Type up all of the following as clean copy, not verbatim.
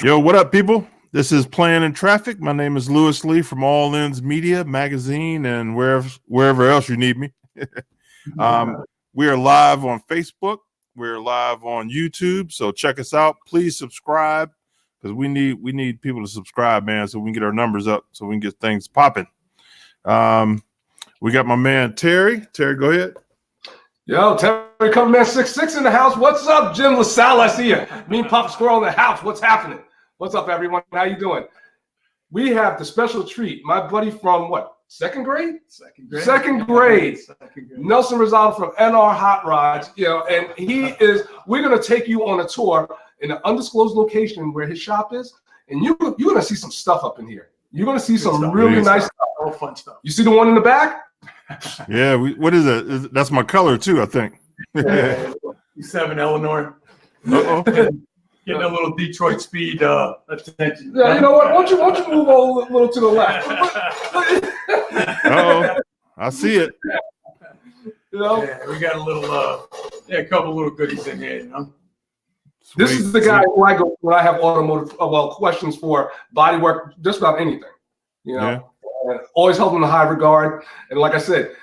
Yo, what up, people? This is Playing in Traffic. My name is Lewis Lee from All Ends Media Magazine and wherever else you need me. We are live on Facebook. We're live on YouTube. So check us out. Please subscribe because we need people to subscribe, man, so we can get our numbers up, so we can get things popping. We got my man Terry. Terry, go ahead. Yo, Terry, come man, 6'6" in the house. What's up, Jim LaSalle? I see you. Me and Papa Squirrel in the house. What's happening? What's up, everyone? How you doing? We have the special treat. My buddy from what? Second grade. Nelson Rosado from NR Hot Rods. You know, and we're gonna take you on a tour in an undisclosed location where his shop is, and you're gonna see some stuff up in here. You're gonna see some really nice stuff. All fun stuff. You see the one in the back? Yeah. What is that? That's my color too, I think. 7 Eleanor. Uh-oh. Getting a little Detroit speed attention. Yeah, you know what? Why don't you move a little to the left? Uh-oh. I see it. You know? Yeah, we got a couple little goodies in here, you know. Sweet. This is the guy who I go when I have automotive questions for body work, just about anything. You know, always held in a high regard. And like I said,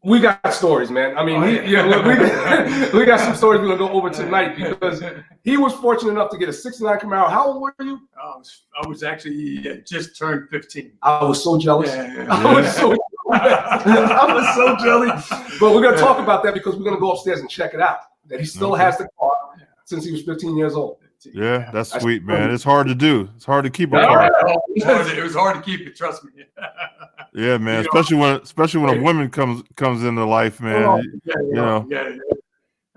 we got stories, man. I mean, we got some stories we're gonna go over tonight because he was fortunate enough to get a '69 Camaro. How old were you? I was actually just turned 15. I was so jealous. Yeah. I was so jealous. But we're gonna talk about that because we're gonna go upstairs and check it out. That he still has the car since he was 15 years old. Yeah, that's sweet, man. It's hard to do. It's hard to keep a car. It was hard to keep it. Trust me. Yeah, man. Especially when a woman comes into life, man.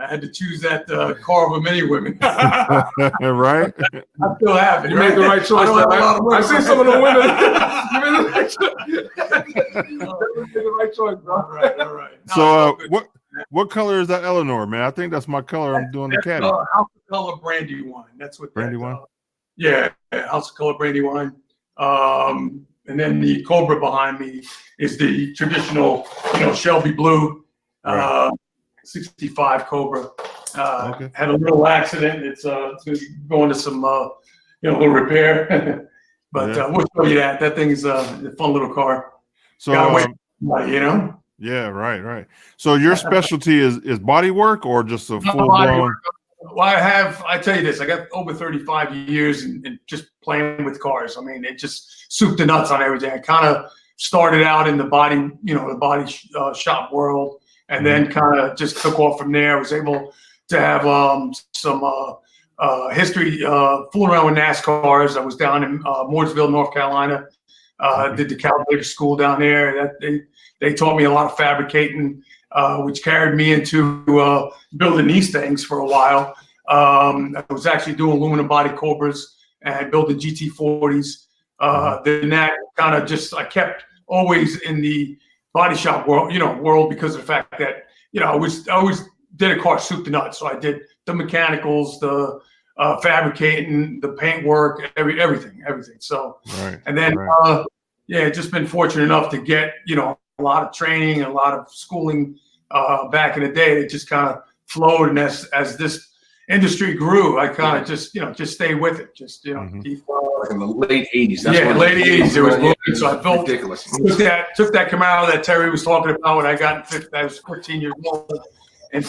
I had to choose that car over many women. Right? I still have it. You made the right choice. I see some of the women. You made the right choice, bro. All right. So, what color is that Eleanor, man? I think that's my color. I'm doing the caddy. House of Color brandy wine. That's what brandy wine. House of Color brandy wine. And then the Cobra behind me is the traditional, Shelby blue, 65 Cobra. Had a little accident. It's going to some, little repair. But we'll show you that. That thing is a fun little car. So, Yeah, right. So your specialty is body work or just a full blown? Well, I tell you this, I got over 35 years in just playing with cars. I mean, it just soup to nuts on everything. I kind of started out in the body, shop world, and then kind of just took off from there. I was able to have some history, fooling around with NASCARs. I was down in Mooresville, North Carolina. Did the calibrator school down there. They taught me a lot of fabricating, which carried me into building these things for a while. I was actually doing aluminum body Cobras and building GT40s. Then that kind of I kept always in the body shop world because of the fact that, I always did a car soup to nuts. So I did the mechanicals, the fabricating, the paint work, everything. So, and then, just been fortunate enough to get, a lot of training and a lot of schooling back in the day. It just kind of flowed, and as this industry grew, I kind of just stayed with it. Just keep, in the late '80s. Late '80s. It was moving, so I built ridiculous. Took that Camaro that Terry was talking about when I was 14 years old, and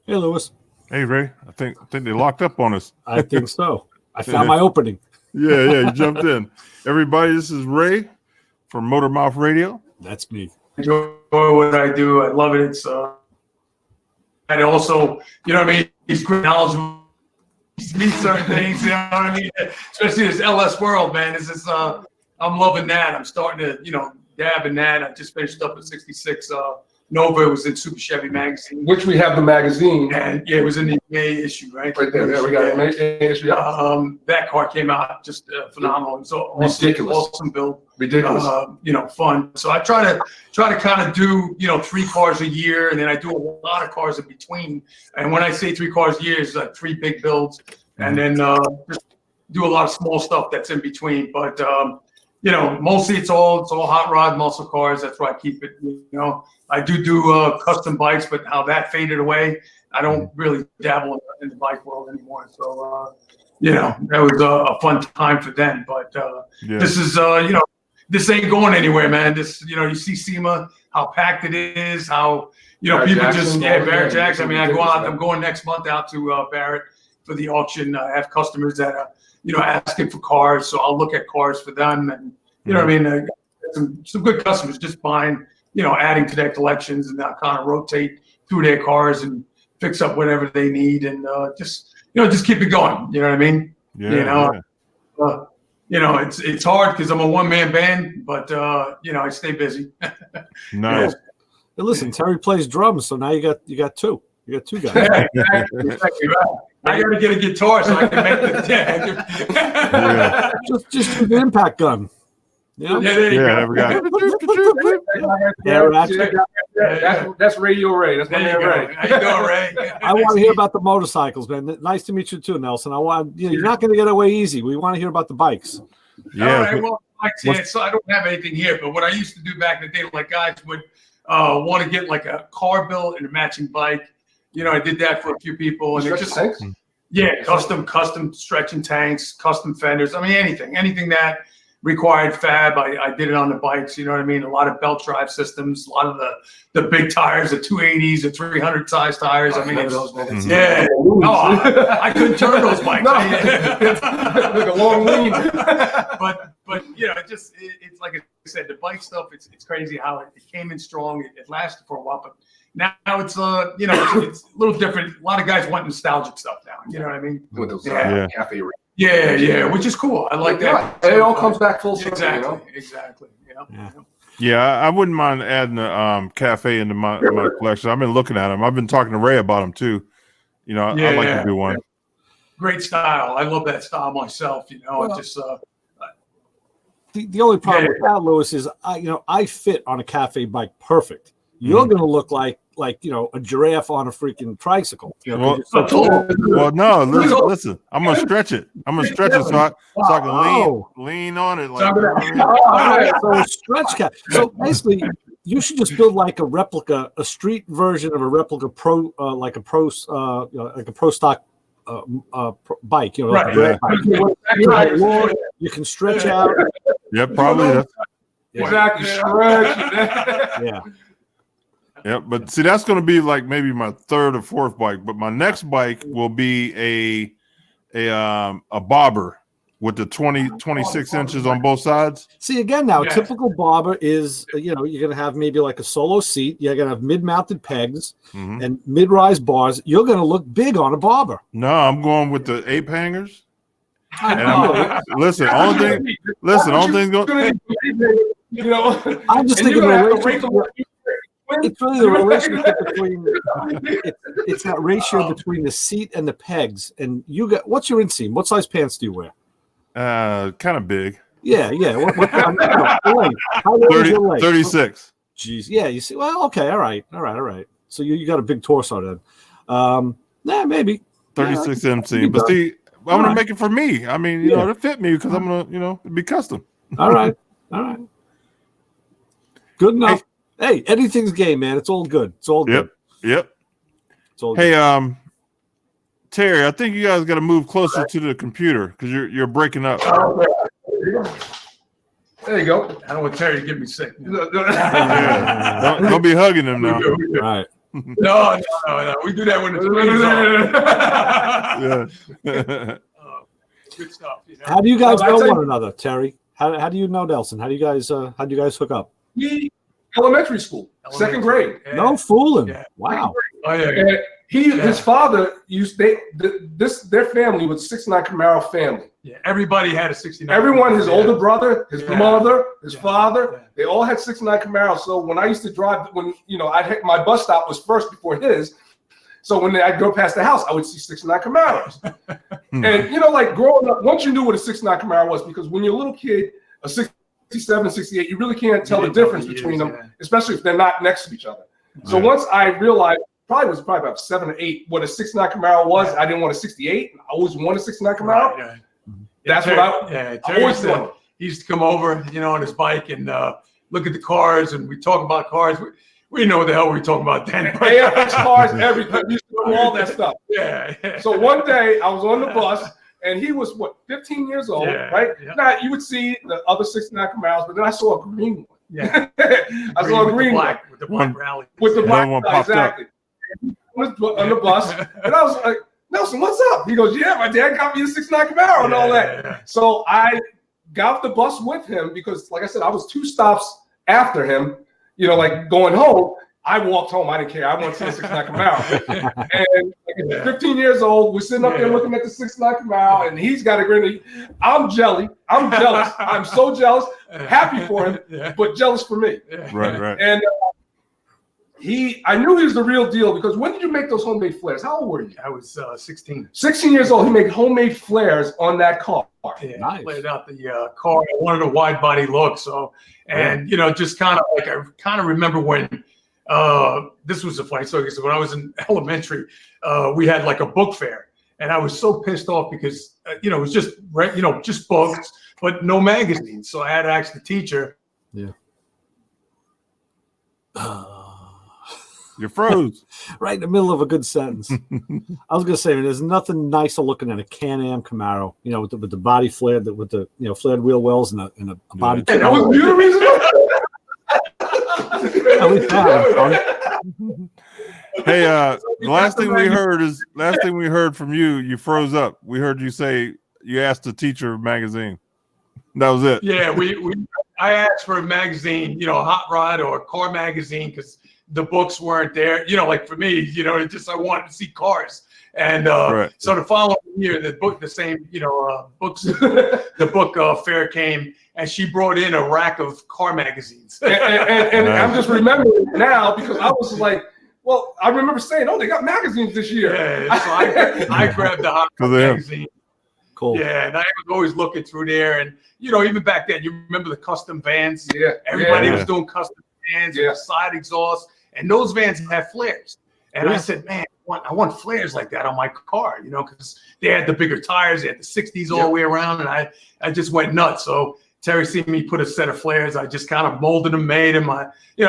Hey, Lewis. Hey, Ray. I think they locked up on us. I think so. I found my opening. Yeah, you jumped in. Everybody, this is Ray from Motor Mouth Radio. That's me. Enjoy what I do. I love it. It's and also, he's great knowledgeable. He means certain things, especially this LS world, man. This is I'm loving that. I'm starting to, dab in that. I just finished up at 66 Nova. It was in Super Chevy magazine, which we have the magazine, and it was in the May issue, right there. There we got it. May issue. That car came out just phenomenal. It was ridiculous, awesome build, ridiculous. Fun. So I try to kind of do 3 cars a year, and then I do a lot of cars in between. And when I say 3 cars a year, it's like 3 big builds, and then just do a lot of small stuff that's in between. But mostly it's all hot rod muscle cars. That's where I keep it. I do custom bikes, but how that faded away, I don't really dabble in the bike world anymore. So, that was a fun time for them. But this is, this ain't going anywhere, man. This, you see SEMA, how packed it is, how, Barrett people Jackson, Barrett Jackson. I mean, I'm going next month out to Barrett for the auction. I have customers that are, asking for cars. So I'll look at cars for them. And, what I mean? Some good customers just buying, adding to their collections, and now kind of rotate through their cars and fix up whatever they need, and just keep it going. You know what I mean? It's hard because I'm a one-man band, but I stay busy. Nice. Hey, listen, Terry plays drums, so now you got two. You got two guys. Exactly right. I got to get a guitar so I can make the Just the impact gun. There you go. That's Radio Ray. That's my man Ray. How you doing, Ray? I want to hear about the motorcycles, man. Nice to meet you too, Nelson. You're not going to get away easy. We want to hear about the bikes. Yeah. All right. Well, so I don't have anything here, but what I used to do back in the day, like guys would want to get like a car built and a matching bike. I did that for a few people, and Stretch tanks? Custom stretching tanks, custom fenders. I mean, anything that required fab. I did it on the bikes. You know what I mean? A lot of belt drive systems, a lot of the big tires, the 280s, the 300 size tires. I mean, I couldn't turn those bikes. Like a long lean. but it's like I said, the bike stuff. It's crazy how it came in strong. It lasted for a while, but now it's it's a little different. A lot of guys want nostalgic stuff now. You know what I mean? With those cafe. Yeah, which is all I like that. It all comes back full circle. Exactly. Yeah, I wouldn't mind adding a cafe into my collection. I've been looking at them. I've been talking to Ray about them too. I'd like to do one. Great style. I love that style myself. The only problem with that, Lewis, is I fit on a cafe bike perfect. You're going to look like a giraffe on a freaking tricycle. Well, no, listen. I'm gonna stretch it. So I can lean on it. So a stretch cap. So basically, you should just build like a replica, a street version of a replica pro, like a pro stock bike. Bike. You can stretch out. Yeah, probably. Exactly. Stretch. Yeah. Yeah, but see, that's going to be like maybe my third or fourth bike. But my next bike will be a bobber with the 26 inches on both sides. See, again, now a typical bobber is, you're going to have maybe like a solo seat. You're going to have mid-mounted pegs and mid-rise bars. You're going to look big on a bobber. No, I'm going with the ape hangers. Listen, only thing going. I'm just thinking. It's really the relationship between it's that ratio between the seat and the pegs. And what's your inseam? What size pants do you wear? Kind of big. Yeah. How long is your leg? 36. Jeez. Yeah. You see. Well, okay. All right. So you got a big torso then. Maybe 36 MC. But see, I'm gonna make it for me. I mean, to fit me because I'm gonna, be custom. All right. Good enough. Hey, anything's game, man. It's all good. It's all good. Yep. It's all good. Hey, Terry, I think you guys got to move closer to the computer because you're breaking up. There you go. I don't want Terry to get me sick. Don't be hugging him now. All right. No. We do that when it's good stuff. How do you guys know one another, Terry? How do you know Nelson? How do you guys hook up? Elementary school, second grade. Yeah. No fooling. Yeah. Wow. Oh, yeah. His father their family was 69 Camaro family. Yeah, everybody had a 69. Everyone, his older brother, his mother, his father, they all had 69 Camaros. So when I used to drive, my bus stop was first before his. So when I'd go past the house, I would see 69 Camaros. And like growing up, once you knew what a 69 Camaro was, because when you're a little kid, a 67, 68, you really can't tell the difference between them, especially if they're not next to each other. So once I realized, probably about 7 or 8, what a 69 Camaro was, I didn't want a 68. I always wanted a 69 Camaro. That's what I always wanted. he used to come over, on his bike and look at the cars, and we talk about cars. We didn't know what the hell we were talking about then. AFX cars, everything. We used to do all that stuff. Yeah. So one day I was on the bus, and he was 15 years old, right? Yeah. Now you would see the other 69 Camaros, but then I saw a green one. Yeah. I saw a green one with the black rally. with the black one popped exactly. On the bus, and I was like, Nelson, what's up? He goes, yeah, my dad got me a 69 Camaro and all that. Yeah. So I got off the bus with him because, like I said, I was 2 stops after him, like going home. I walked home. I didn't care. I wanted to see the 69 Camaro. And 15 years old, we're sitting up there looking at the 69 Camaro, and he's got a grin. I'm jealous. I'm so jealous. Happy for him, but jealous for me. Right. And I knew he was the real deal because when did you make those homemade flares? How old were you? I was 16. 16 years old. He made homemade flares on that car. Yeah, Nice. I played out the car. I wanted a wide body look. So, and just kind of like I remember when this was a funny story. Because when I was in elementary, we had like a book fair, and I was so pissed off because it was just just books, but no magazines. So I had to ask the teacher. Yeah. You froze. Right in the middle of a good sentence. I was going to say, there's nothing nicer looking than a Can-Am Camaro, with the body flared, with the flared wheel wells and a body. And that was you the reason. Hey, the last thing we heard from you, you froze up. We heard you say you asked the teacher magazine. That was it. Yeah, I asked for a magazine, Hot Rod or Car Magazine, because the books weren't there. Like for me, I wanted to see cars. And so the following year, the book fair came, and she brought in a rack of car magazines. and I'm just remembering now because I was like, well, I remember saying, oh, they got magazines this year. Yeah, so I grabbed the Hot Rod magazine. Cool. Yeah, and I was always looking through there. And, even back then, you remember the custom vans? Yeah. Everybody was doing custom vans with side exhaust. And those vans had flares. And I said, man, I want flares like that on my car, because they had the bigger tires. They had the 60s all the way around. And I just went nuts. So Terry seen me put a set of flares. I just kind of molded them, made them. I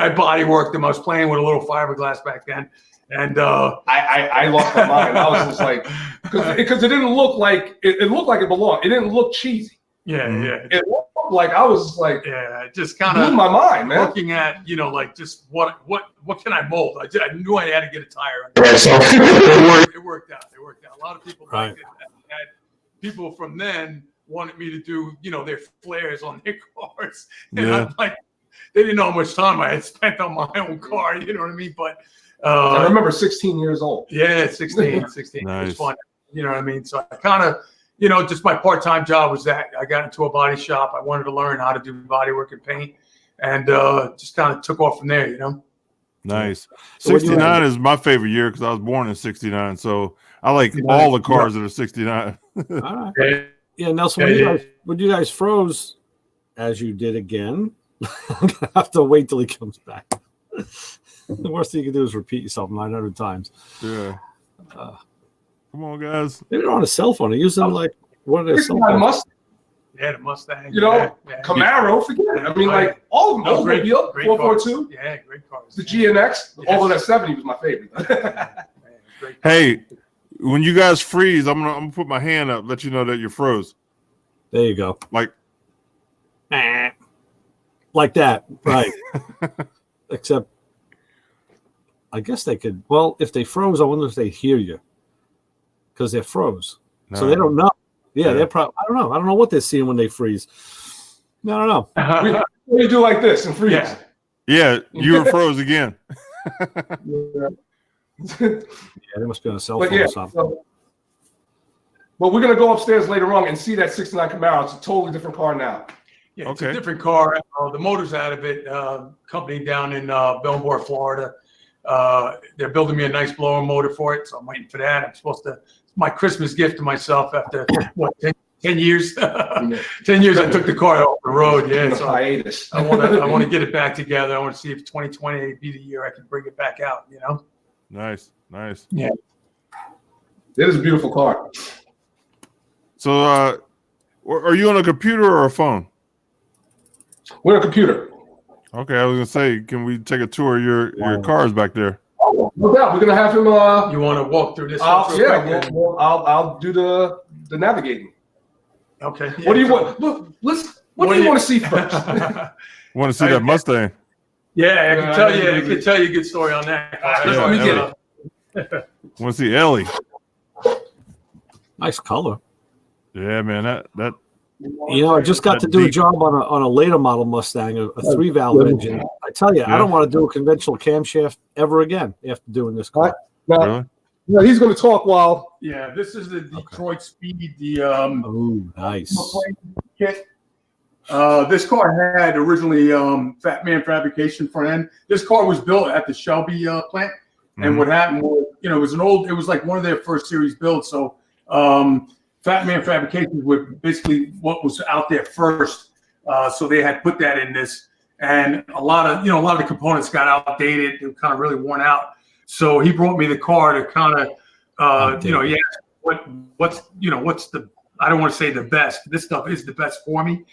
body worked them. I was playing with a little fiberglass back then. And I lost my mind. I was just like, because it didn't look like it looked like it belonged. It didn't look cheesy. Yeah. It looked like I was like, just kind of blew my mind, man. Looking at like just what can I mold? I knew I had to get a tire. So it worked out. A lot of people liked it. And people from then wanted me to do their flares on their cars, and I'm like, they didn't know how much time I had spent on my own car. You know what I mean? But I remember 16 years old. Yeah, 16. Nice. It was fun. You know what I mean? So I kind of. Just my part-time job was that I got into a body shop. I wanted to learn how to do body work and paint, and just kind of took off from there. Nice. 69 is my favorite year because I was born in 69, so I like all the cars that are 69. All right. Yeah, Nelson, when you guys froze, as you did again, I'm gonna have to wait till he comes back. The worst thing you can do is repeat yourself 900 times. Yeah. Come on, guys. Maybe they're on a cell phone. They're using like one of their cell phones. Yeah, the Mustang. Camaro, forget it. I mean, like all of them. Oldsmobile, 442. Yeah, great cars. The GNX, although that 70 was my favorite. Hey, when you guys freeze, I'm gonna put my hand up, let you know that you're froze. There you go. Like that, right? Except, I guess they could. Well, if they froze, I wonder if they hear you. Because they're froze, so they don't know. Yeah, they're probably. I don't know what they're seeing when they freeze. I don't know. We do like this and freeze. Yeah, you were froze again. Yeah, they must be on a cell phone or something. But we're gonna go upstairs later on and see that 69 Camaro. It's a totally different car now. Yeah, it's a different car. The motor's out of it. Company down in Belmore, Florida. They're building me a nice blower motor for it, so I'm waiting for that. I'm supposed to. My Christmas gift to myself after 10 years. 10 years I took the car off the road. Yeah, so hiatus. I want to get it back together. I want to see if 2020 be the year I can bring it back out. Nice. Yeah, it is a beautiful car. So, are you on a computer or a phone? We're a computer. Okay, I was gonna say, can we take a tour of your cars back there? Oh, no doubt. We're gonna have him. You want to walk through this? I'll do the navigating. Okay. What do you want? Look, what do you want to see first? Want to see that Mustang? Yeah, I can tell you. I can tell you a good story on that. Let me get it. Want to see Ellie? Nice color. Yeah, man. That. You know, I just got to do a job on a later model Mustang, a 3-valve engine. I tell you, I don't want to do a conventional camshaft ever again after doing this car. Really? No, he's going to talk while. Yeah, this is the Detroit Speed. Oh, nice. Kit. This car had originally Fat Man fabrication front end. This car was built at the Shelby plant, and what happened was, it was like one of their first series builds. So Fat Man fabrication was basically what was out there first. So they had put that in this, and a lot of the components got outdated. They were kind of really worn out. So he brought me the car to kind of, what's the, I don't want to say the best. This stuff is the best for me.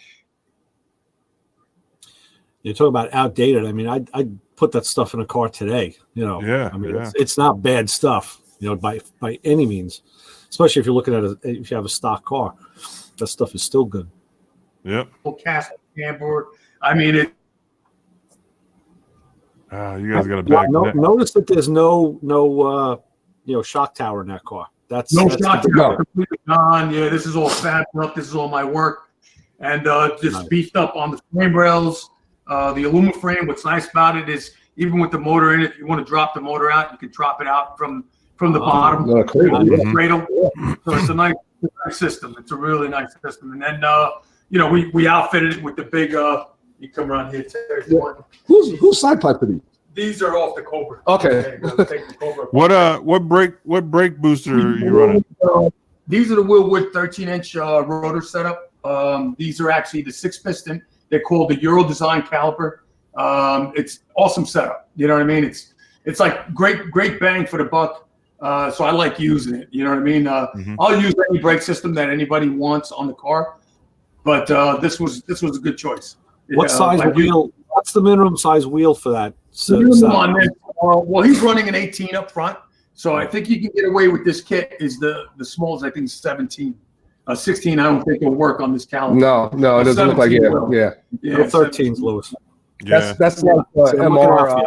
You talk about outdated. I mean, I'd put that stuff in a car today. Yeah. I mean, it's not bad stuff. By any means, especially if you're looking at if you have a stock car, that stuff is still good. Yep. Cast camber. I mean it. You guys got a back. Notice that there's no shock tower in that car. That's shock tower. Completely gone. Yeah, this is all fabbed up. This is all my work, and just beefed up on the frame rails. The aluminum frame. What's nice about it is even with the motor in it, if you want to drop the motor out, you can drop it out from the bottom. Cradle. So it's a nice system. It's a really nice system. And then we outfitted it with the big. You come around here. Who's side pipe for these? These are off the Cobra. Okay. Take the Cobra. What brake booster are you running? These are the Willwood 13-inch rotor setup. These are actually the 6-piston. They're called the Euro Design caliper. It's awesome setup. You know what I mean? It's like great bang for the buck. So I like using it. You know what I mean? I'll use any brake system that anybody wants on the car, but this was a good choice. What size wheel? What's the minimum size wheel for that? Well, he's running an 18 up front, so I think you can get away with this kit. Is the smallest? I think 17. 16. I don't think will work on this caliber. No, it doesn't look like it. Yeah. 13's Lewis. Yeah. That's like MR.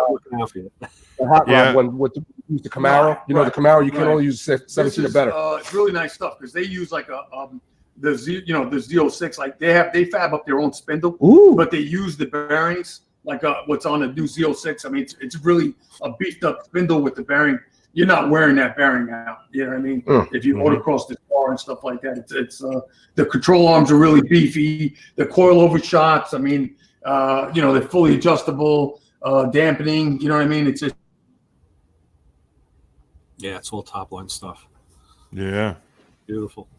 The hot rod one with the Camaro. The Camaro you can only use 17 or better. It's really nice stuff because they use like the Z06. Like they fab up their own spindle, but they use the bearings like what's on the new Z06. I mean, it's really a beefed up spindle with the bearing. You're not wearing that bearing out. You know what I mean? If you motocross this car and stuff like that, it's the control arms are really beefy. The coil over shots. I mean, they're fully adjustable, dampening. You know what I mean? It's all top line stuff. Yeah. Beautiful.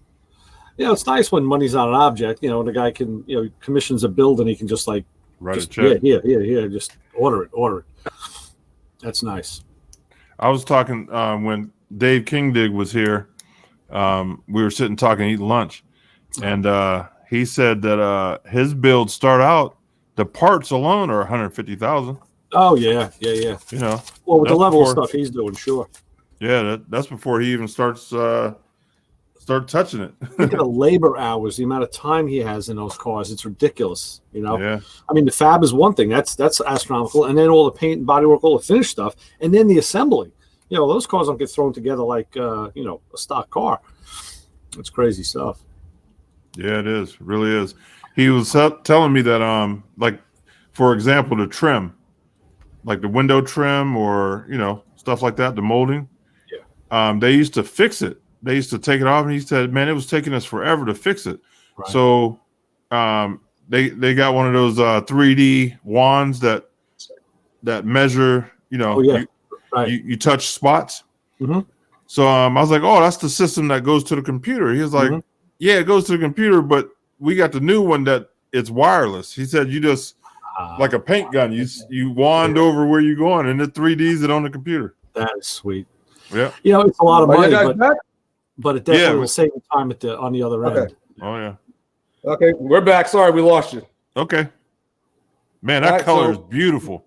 It's nice when money's not an object. The guy can, commissions a build and he can just like write a check. Here, just order it. That's nice. I was talking when Dave Kingdig was here. We were sitting talking, eating lunch, and he said that his builds start out, the parts alone are $150,000. Oh yeah. Well, with the level of stuff he's doing, sure. Yeah, that's before he even starts touching it. Look at the labor hours, the amount of time he has in those cars. It's ridiculous. Yeah. I mean, the fab is one thing. That's astronomical. And then all the paint and bodywork, all the finished stuff. And then the assembly. Those cars don't get thrown together like, a stock car. It's crazy stuff. Yeah, it is. It really is. He was telling me that, like, for example, the trim, like the window trim or, stuff like that, the molding. Yeah. They used to fix it. They used to take it off, and he said, "Man, it was taking us forever to fix it." Right. So, they got one of those 3D wands that measure. You touch spots. Mm-hmm. So I was like, "Oh, that's the system that goes to the computer." He was like, "Yeah, it goes to the computer, but we got the new one that it's wireless." He said, "You just like a paint gun. You wand over where you're going, and it 3Ds it on the computer." That is sweet. Yeah, it's a lot of money, but it definitely will save you time on the other end. Oh yeah. Okay, we're back. Sorry, we lost you. Okay. Man, that color is beautiful.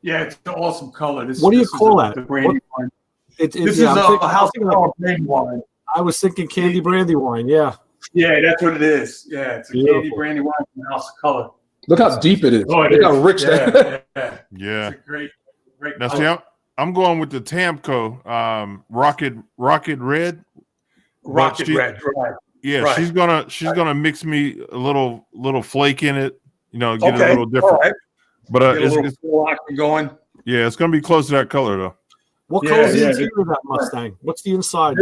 Yeah, it's an awesome color. What do you call that? The brandy wine. This is a house color brandy wine. I was thinking candy brandy wine. Yeah. Yeah, that's what it is. Yeah, it's a candy brandy wine from House of Color. Look how deep it is. Oh, Look how rich that. Yeah. It's a great Now, color. see, I'm going with the Tamco Rocket Red. Rocket Red, right? Yeah, right. she's gonna mix me a little flake in it. You know, get it a little different. All right. But it's full action going. Yeah, it's gonna be close to that color though. What color is the interior of that Mustang? What's the inside?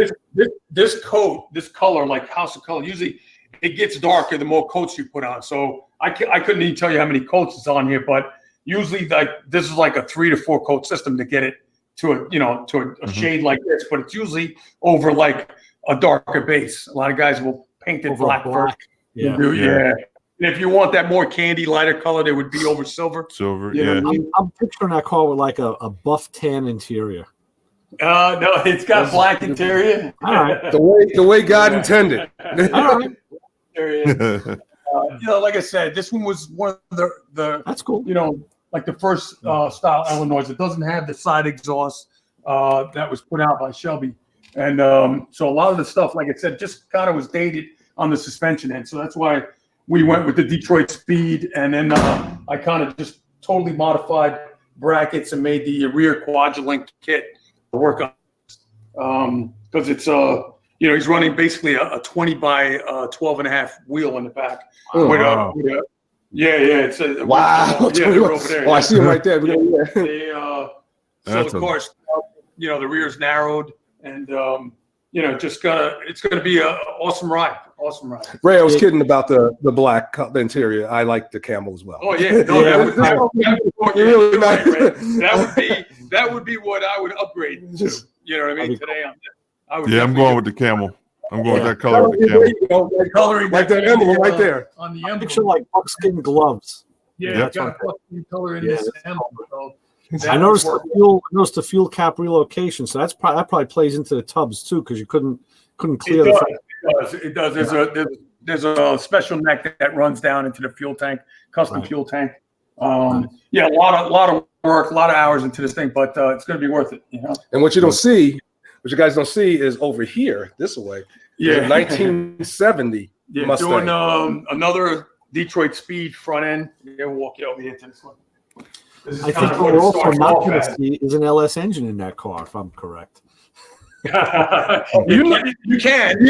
This color, like House of Color, usually it gets darker the more coats you put on. So I couldn't even tell you how many coats is on here, but usually like this is like a 3 to 4 coat system to get it to a shade like this. But it's usually over like a darker base. A lot of guys will paint it black first. Yeah. And if you want that more candy, lighter color, they would be over silver. Silver, You know what I mean? I'm picturing that car with like a buff tan interior. No, it's got black interior. All right. The way God intended. All right. Like I said, this one was one of the That's cool. Like the first style Illinois. It doesn't have the side exhaust that was put out by Shelby. And so a lot of the stuff, like I said, just kind of was dated on the suspension end. So that's why we went with the Detroit Speed. And then I kind of just totally modified brackets and made the rear Quadrillink kit to work on. Because it's, he's running basically a 20 by 12.5 wheel in the back. It's a wow. Yeah, they're over there. Oh, I see them right there. So of course, the rear's narrowed, and it's gonna be an awesome ride. Awesome ride. Ray, I was kidding about the black the interior. I like the camel as well. Oh yeah, no, that would be what I would upgrade to. You know what I mean? Today I'm going with the camel. I'm going with that color with the camel. Coloring like that emblem right there. On the emblem. Picture like buckskin gloves. Yeah, it's got a buckskin color in this emblem. So I noticed the fuel cap relocation, so that probably plays into the tubs too, because you couldn't clear It does. There's a special neck that runs down into the fuel tank, custom fuel tank. A lot of work, a lot of hours into this thing, but it's going to be worth it. And what you guys don't see is over here, this way. Yeah, 1970 Mustang. Doing another Detroit Speed front end. Yeah, we'll walk you over here to this one. I think what we're also not going to see is an LS engine in that car, if I'm correct. You can. The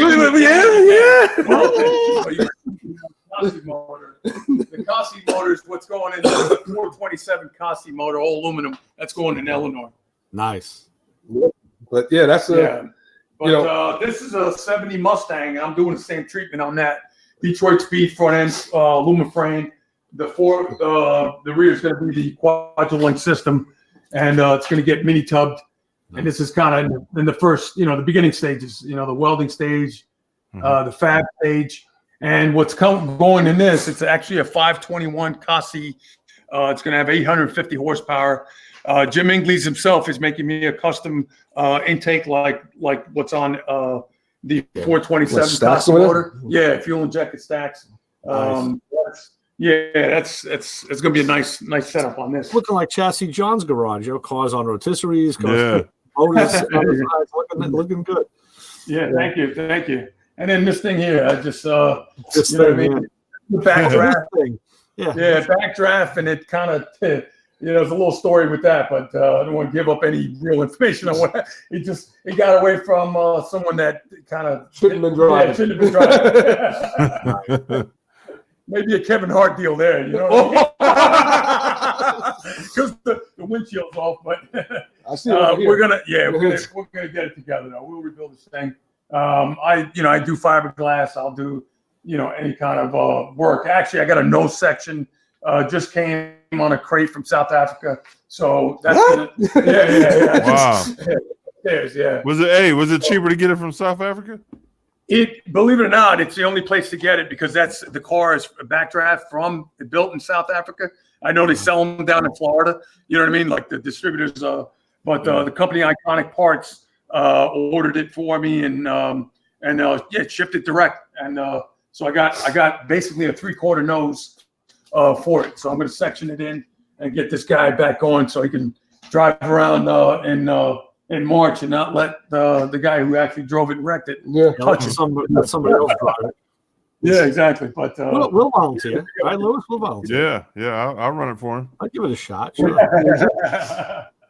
Cossi motor is what's going in the 427 Cossi motor, all aluminum. That's going in Illinois. Nice. But yeah, that's this is a 70 Mustang. I'm doing the same treatment on that. Detroit Speed front end, aluminum frame. The rear is going to be the Quadrillink system, and it's going to get mini tubbed. And this is kind of in the first, the beginning stages, the welding stage, the fab stage. And what's going in this, it's actually a 521 Cossi. It's going to have 850 horsepower. Jim Ingles himself is making me a custom intake like what's on the 427 Cossi motor. Yeah, fuel injected stacks. Nice. It's going to be a nice setup on this. Looking like Chassis John's garage, cars on rotisseries, motors, looking good. Yeah, thank you. And then this thing here, I just this what I mean? Backdraft. Yeah, backdraft, and it kind of there's a little story with that, but I don't want to give up any real information on what it got away from someone that kind of shouldn't have been driving. Maybe a Kevin Hart deal there, because the windshield's off. But I see we're gonna get it together. Though we'll rebuild this thing. I do fiberglass. I'll do any kind of work. Actually, I got a nose section. Just came on a crate from South Africa, so that's yeah. Wow. Yeah. Was it cheaper to get it from South Africa? Believe it or not, it's the only place to get it because the car is a backdraft built in South Africa. I know they sell them down in Florida. You know what I mean? Like the distributors. But the company Iconic Parts ordered it for me and shipped it direct. And so I got basically a 3/4 nose for it. So I'm going to section it in and get this guy back going so he can drive around in March and not let the guy who actually drove it and wrecked it touch it. Let somebody else drive it. Yeah, exactly. But we'll volunteer. Right, Lewis? We'll volunteer. Yeah. I'll run it for him. I'll give it a shot. Sure.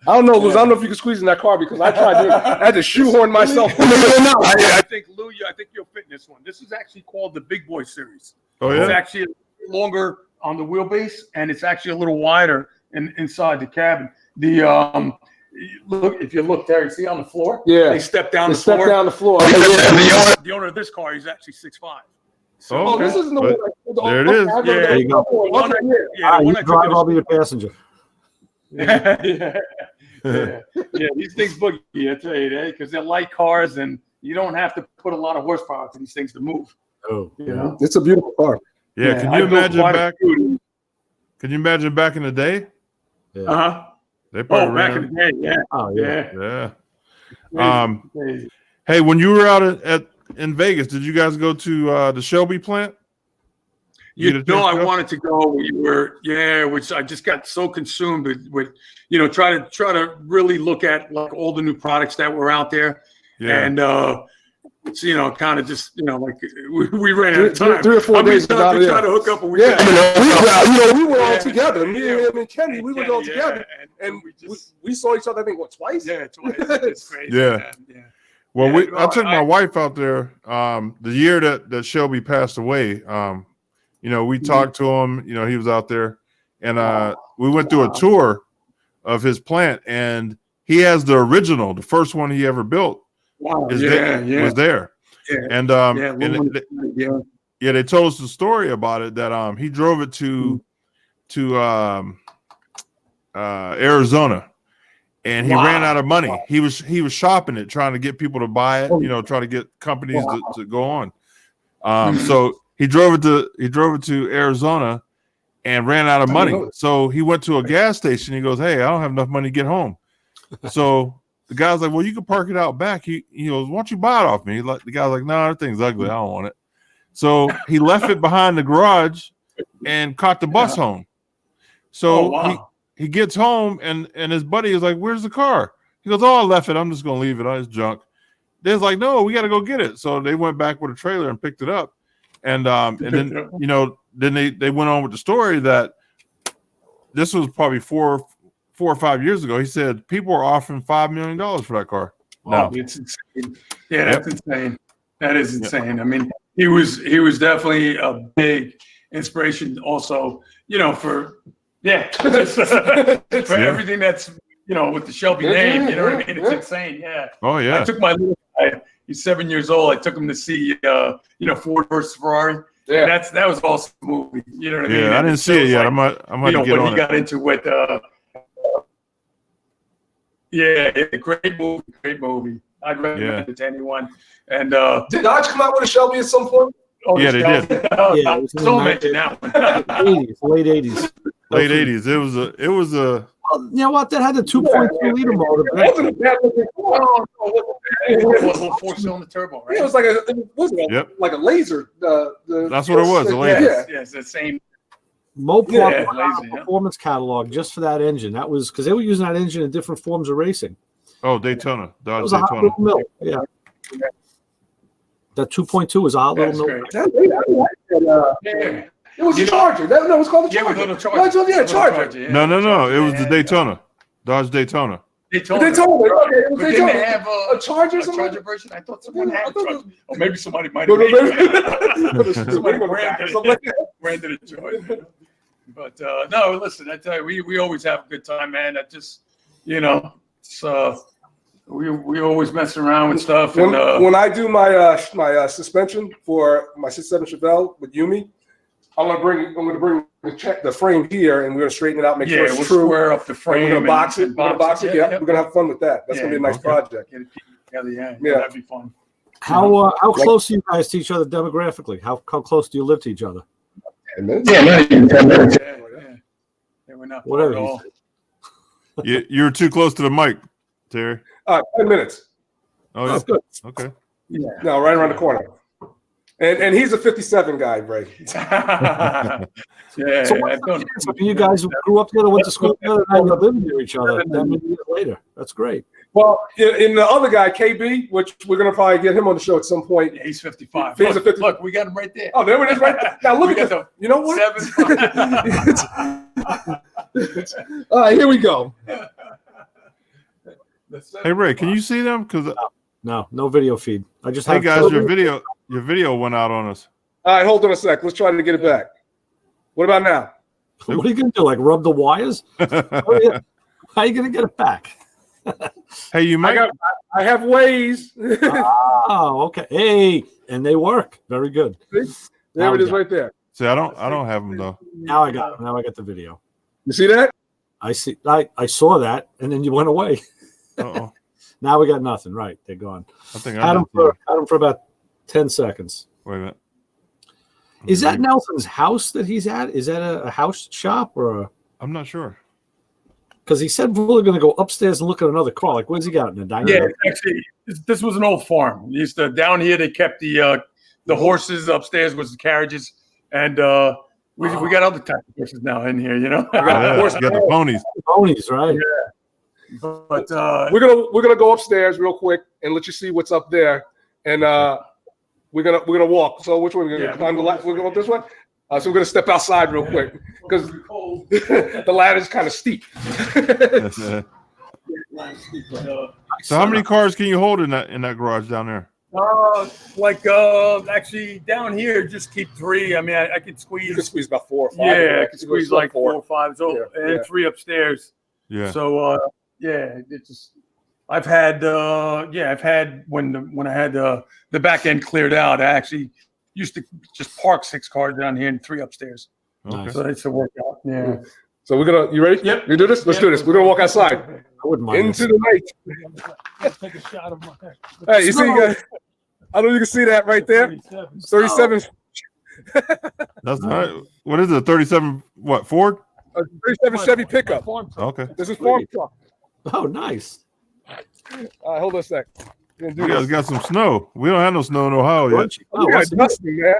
I don't know, Luz. I don't know if you can squeeze in that car because I tried to. I had to shoehorn myself. I think Lou, I think you'll fit in this one. This is actually called the Big Boy Series. Oh yeah. It's actually longer on the wheelbase, and it's actually a little wider inside the cabin. The look, if you look, Terry, see on the floor? Yeah. They step down the Step floor. down the floor. The owner of this car, he's actually 6'5". So, Oh, this isn't the one. There it is. Yeah, There you go. You drive, I'll be the passenger. Yeah, these things boogie, I tell you that, because they're light cars and you don't have to put a lot of horsepower to these things to move. Oh, You know? It's a beautiful car. Yeah. Can you imagine back? Can you imagine back in the day? Uh-huh. They probably Oh, back ran in the day, yeah. Oh, yeah. Yeah. Crazy. Hey, when you were out in Vegas, did you guys go to the Shelby plant? You know, I wanted to go. Which I just got so consumed with try to really look at like all the new products that were out there, and it's kind of just like we ran out of time. 3 or 4 days ago, we tried to hook up, and we we were all together. Me, him, and Kenny, we were all together, and we saw each other. I think twice. Yeah, twice. It's crazy. Yeah. Well, I took my wife out there the year that Shelby passed away. We talked to him. He was out there, and we went through a tour of his plant, and he has the original, the first one he ever built. Wow. Was there. Yeah. And they told us the story about it that he drove it to Arizona. And he ran out of money. He was shopping it, trying to get people to buy it, trying to get companies to go on. So he drove it to Arizona and ran out of money. So he went to a gas station. He goes, "Hey, I don't have enough money to get home." So the guy's like, "Well, you can park it out back." He goes, "Why don't you buy it off me?" The guy's like, "No, that thing's ugly. I don't want it." So he left it behind the garage and caught the bus home. So he gets home and his buddy is like, "Where's the car?" He goes, "Oh, I left it. I'm just gonna leave it. It's junk." They're like, "No, we got to go get it." So they went back with a trailer and picked it up, and then then they went on with the story that this was probably 4 or 5 years ago. He said people are offering $5 million for that car. Wow, it's insane. Yeah, that's insane. That is insane. I mean, he was definitely a big inspiration, also, for everything that's with the Shelby name. You know what I mean? It's insane. Yeah. Oh yeah. I took my little guy. He's 7 years old. I took him to see Ford versus Ferrari. Yeah. That was awesome movie. You know what I mean? Yeah, I didn't see it yet. I might get on it. What he got into with great movie. I'd recommend it to anyone. And did Dodge come out with a Shelby at some point? Oh, yeah, they did. Yeah, it was don't mention that one. 80s, late 80s. Late 80s. It was a. Well, you know what? That had the 2.2 liter motor. It wasn't a bad looking car. It was a little 4-cylinder turbo, right? It was like a laser. That's what it was. A laser. Yes, the same. Mopar performance catalog just for that engine. That was because they were using that engine in different forms of racing. Oh, Daytona. It Dodge was a hot Daytona. little mill. Yeah. That 2.2 was a hot little mill. It was a Charger. That was called the Charger. Yeah, Charger. No. It was the Daytona. Dodge Daytona. Daytona. Okay, it was But Daytona. didn't they have a Charger a somewhere? Charger version? I thought someone had a Charger. Or maybe somebody might No, have somebody branded it Jordan. But no, listen, I tell you, we always have a good time, man. That just, it's we always mess around with stuff. When I do my suspension for my 67 Chevelle with Yumi, I'm gonna bring the frame here, and we're gonna straighten it out, make sure it's we'll true. Square up the frame. We're gonna box it. Yeah, we're gonna have fun with that. That's gonna be a nice project. Get it together, yeah, that'd be fun. How close are you guys to each other demographically? How close do you live to each other? 10 minutes. Yeah, not even 10 minutes. Yeah, we're not whatever. At all. You're too close to the mic, Terry. 10 minutes. Oh, That's good. Okay. Yeah. No, right around the corner. And he's a 57 guy, Ray. Yeah. So what's the chance of you guys who grew up together, went to school together, and now you're living near each other that many years later? That's great. Well, in the other guy, KB, which we're gonna probably get him on the show at some point. Yeah, he's 55. He's a 50. Look, we got him right there. Oh, there it is, right there. Now look at this. You know what? 7. All right, here we go. Hey Ray, can you see them? Because No video feed. I just hey have guys, your video went out on us. All right, hold on a sec. Let's try to get it back. What about now? What are you gonna do? Like rub the wires? How are you gonna get it back? Hey, you might. I have ways. Oh, okay. Hey, and they work. Very good. There it is, right there. See, I don't have them though. Now I got the video. You see that? I see. I saw that, and then you went away. Uh-oh. Now we got nothing. Right, they're gone. I think Had them for about 10 seconds. Wait a minute. Is that Nelson's house that he's at? Is that a house shop or a? I'm not sure. Because he said we're going to go upstairs and look at another car. Like, where's he got in the dining Yeah, room? actually, this was an old farm. Used to down here. They kept the horses. Upstairs was the carriages, and we got other types of horses now in here. You know, You got the ponies. Ponies, right? Yeah. But we're gonna go upstairs real quick and let you see what's up there, and we're gonna walk. So which way we're gonna climb the ladder? We're going this way. So we're gonna step outside real quick because the ladder's kind of steep. So how many cars can you hold in that garage down there? Actually down here, just keep 3. I mean, I could squeeze. You can squeeze about 4 or 5. Yeah, I could squeeze like 4 or 5. So and 3 upstairs. Yeah. So it's just. I've had when I had the back end cleared out, I actually used to just park 6 cars down here and 3 upstairs. Okay. So it's a workout. Yeah. So you ready? Yep. You do this? Let's do this. We're gonna walk outside I wouldn't mind. into the night. Take a shot of my. Hey, you see, guys? I don't know if you can see that right there. 37. That's not. What is it? A 37? What Ford? A 37 Chevy pickup. Okay. This is farm truck. Oh, nice. All right, hold on a sec. You guys got some snow. We don't have no snow in Ohio yet. Oh, You got dusty, man.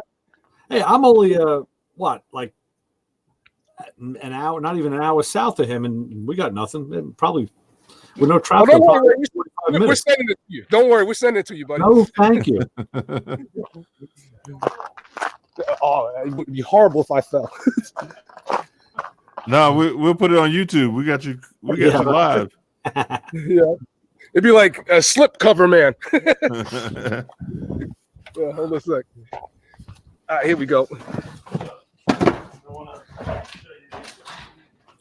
hey, I'm only like an hour, not even an hour south of him, and we got nothing. And probably with no Oh, traffic. don't worry, probably 45 we're minutes. sending it to you. Don't worry, we're sending it to you, buddy. No, thank you. Oh, it would be horrible if I fell. No, we'll put it on YouTube. We got you. We got you live. Yeah, it'd be like a slip cover, man. Yeah, hold on a sec. All right, here we go.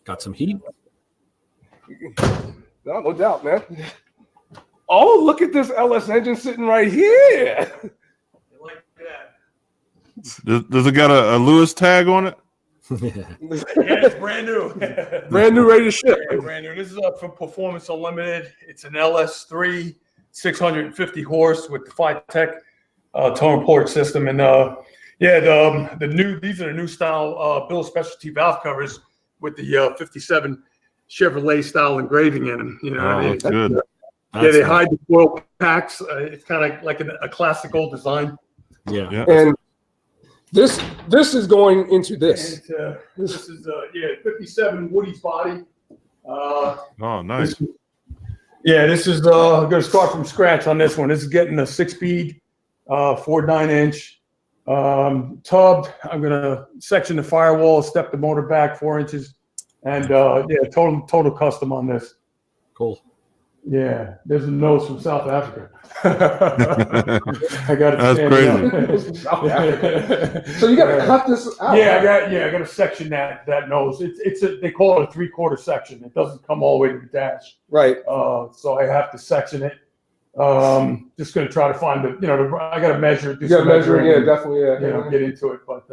Got some heat. No doubt, man. Oh, look at this LS engine sitting right here. Does it got a Lewis tag on it? Yeah, it's brand new. Brand new, ready to ship. Yeah, brand new. This is from Performance Unlimited. It's an LS3, 650 horse with the FiTech tone port system, and the new. These are the new style Bill Specialty valve covers with the 57 Chevrolet style engraving in them. You know, That's good. they hide the foil packs. It's kind of like a classic old design. Yeah. And this is going into this. And, this is 57 Woody's body. Oh, nice. This is going to start from scratch on this one. This is getting a 6-speed, 4.9-inch tub. I'm going to section the firewall, step the motor back 4 inches, and total custom on this. Cool. Yeah, there's a nose from South Africa. I got it. That's crazy. So you got to cut this out. I got to section that nose. They call it a 3/4 section. It doesn't come all the way to the dash. Right. So I have to section it. Just going to try to find I got to measure it. You got to measure it. Yeah, definitely. Yeah. Get into it. But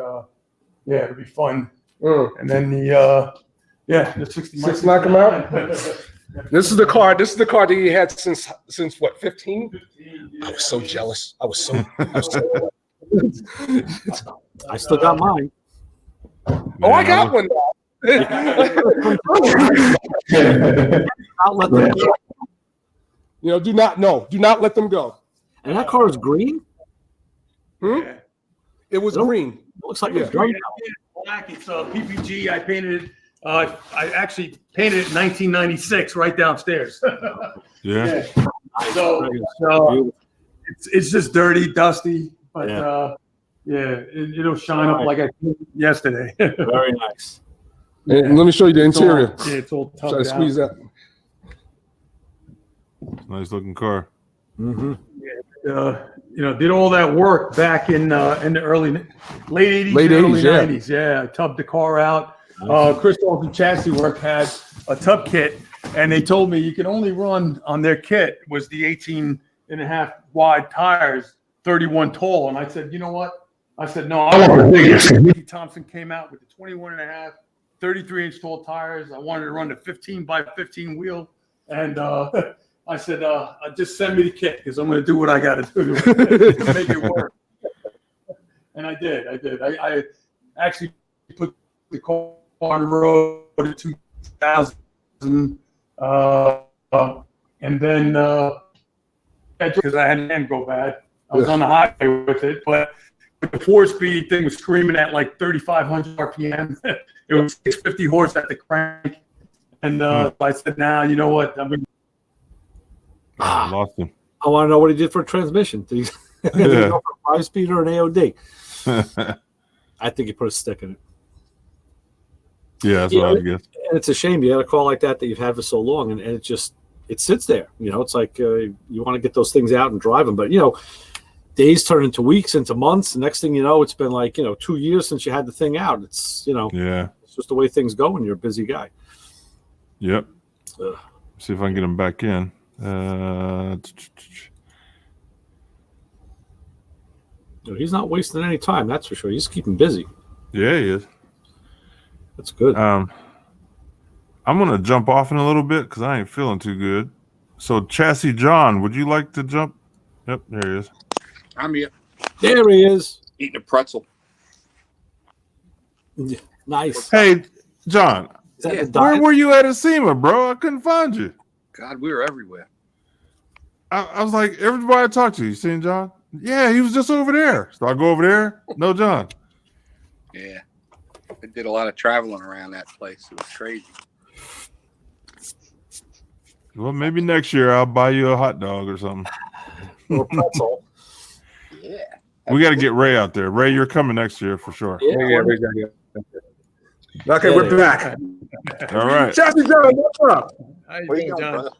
it'll be fun. And then the 6 knock them out. This is the car. This is the car that he had since what, 15? I was so jealous. I was so I still got mine. Oh, I got one. I'll let them go. Do not let them go. And that car is green? Hmm? It was green. It looks like it's green. Black. It's PPG. I painted it. I actually painted it in 1996 right downstairs. Yeah. So it's just dirty, dusty, but it'll shine up like I did yesterday. Very nice. And let me show you the interior. It's all Try to tucked squeeze out. that. Nice looking car. Mm-hmm. Did all that work back in the late 80s, early 90s. Yeah, I tubbed the car out. Christoph and Chassis Work had a tub kit, and they told me you can only run on their kit was the 18.5 wide tires, 31 tall. And I said, you know what? I said, no, I want the biggest. Mickey Thompson came out with the 21.5, 33-inch tall tires. I wanted to run the 15 by 15 wheel. And I said, just send me the kit because I'm going to do what I got to do to make it work. And I did. I actually put the car on the road in 2000. And then because I had an end go bad, I was on the highway with it. But the 4-speed thing was screaming at like 3,500 RPM. It was 650 horse at the crank. And I said, nah, you know what? I'm going to. Lost him. I want to know what he did for a transmission. Did he go for a 5-speed or an AOD? I think he put a stick in it. Yeah, that's what I guess. And it's a shame you had a car like that you've had for so long, and it sits there. It's like you want to get those things out and drive them, but days turn into weeks, into months. And next thing you know, it's been like 2 years since you had the thing out. It's it's just the way things go when you're a busy guy. Yep. See if I can get him back in. He's not wasting any time, that's for sure. He's keeping busy. Yeah, he is. That's good. I'm gonna jump off in a little bit because I ain't feeling too good. So, Chassis John, would you like to jump? Yep, there he is. I'm here. There he is. Eating a pretzel. Nice. Hey, John, where were you at SEMA, bro? I couldn't find you. God, we were everywhere. I was like, everybody I talked to, you seen John? Yeah, he was just over there. So I go over there. No, John. Yeah. I did a lot of traveling around that place. It was crazy. Well, maybe next year I'll buy you a hot dog or something. Or pretzel. Yeah. We got to get Ray out there. Ray, you're coming next year for sure. Yeah. Okay, we're back. All right. Chassis John, what's up? How you Where you doing, going, John? brother?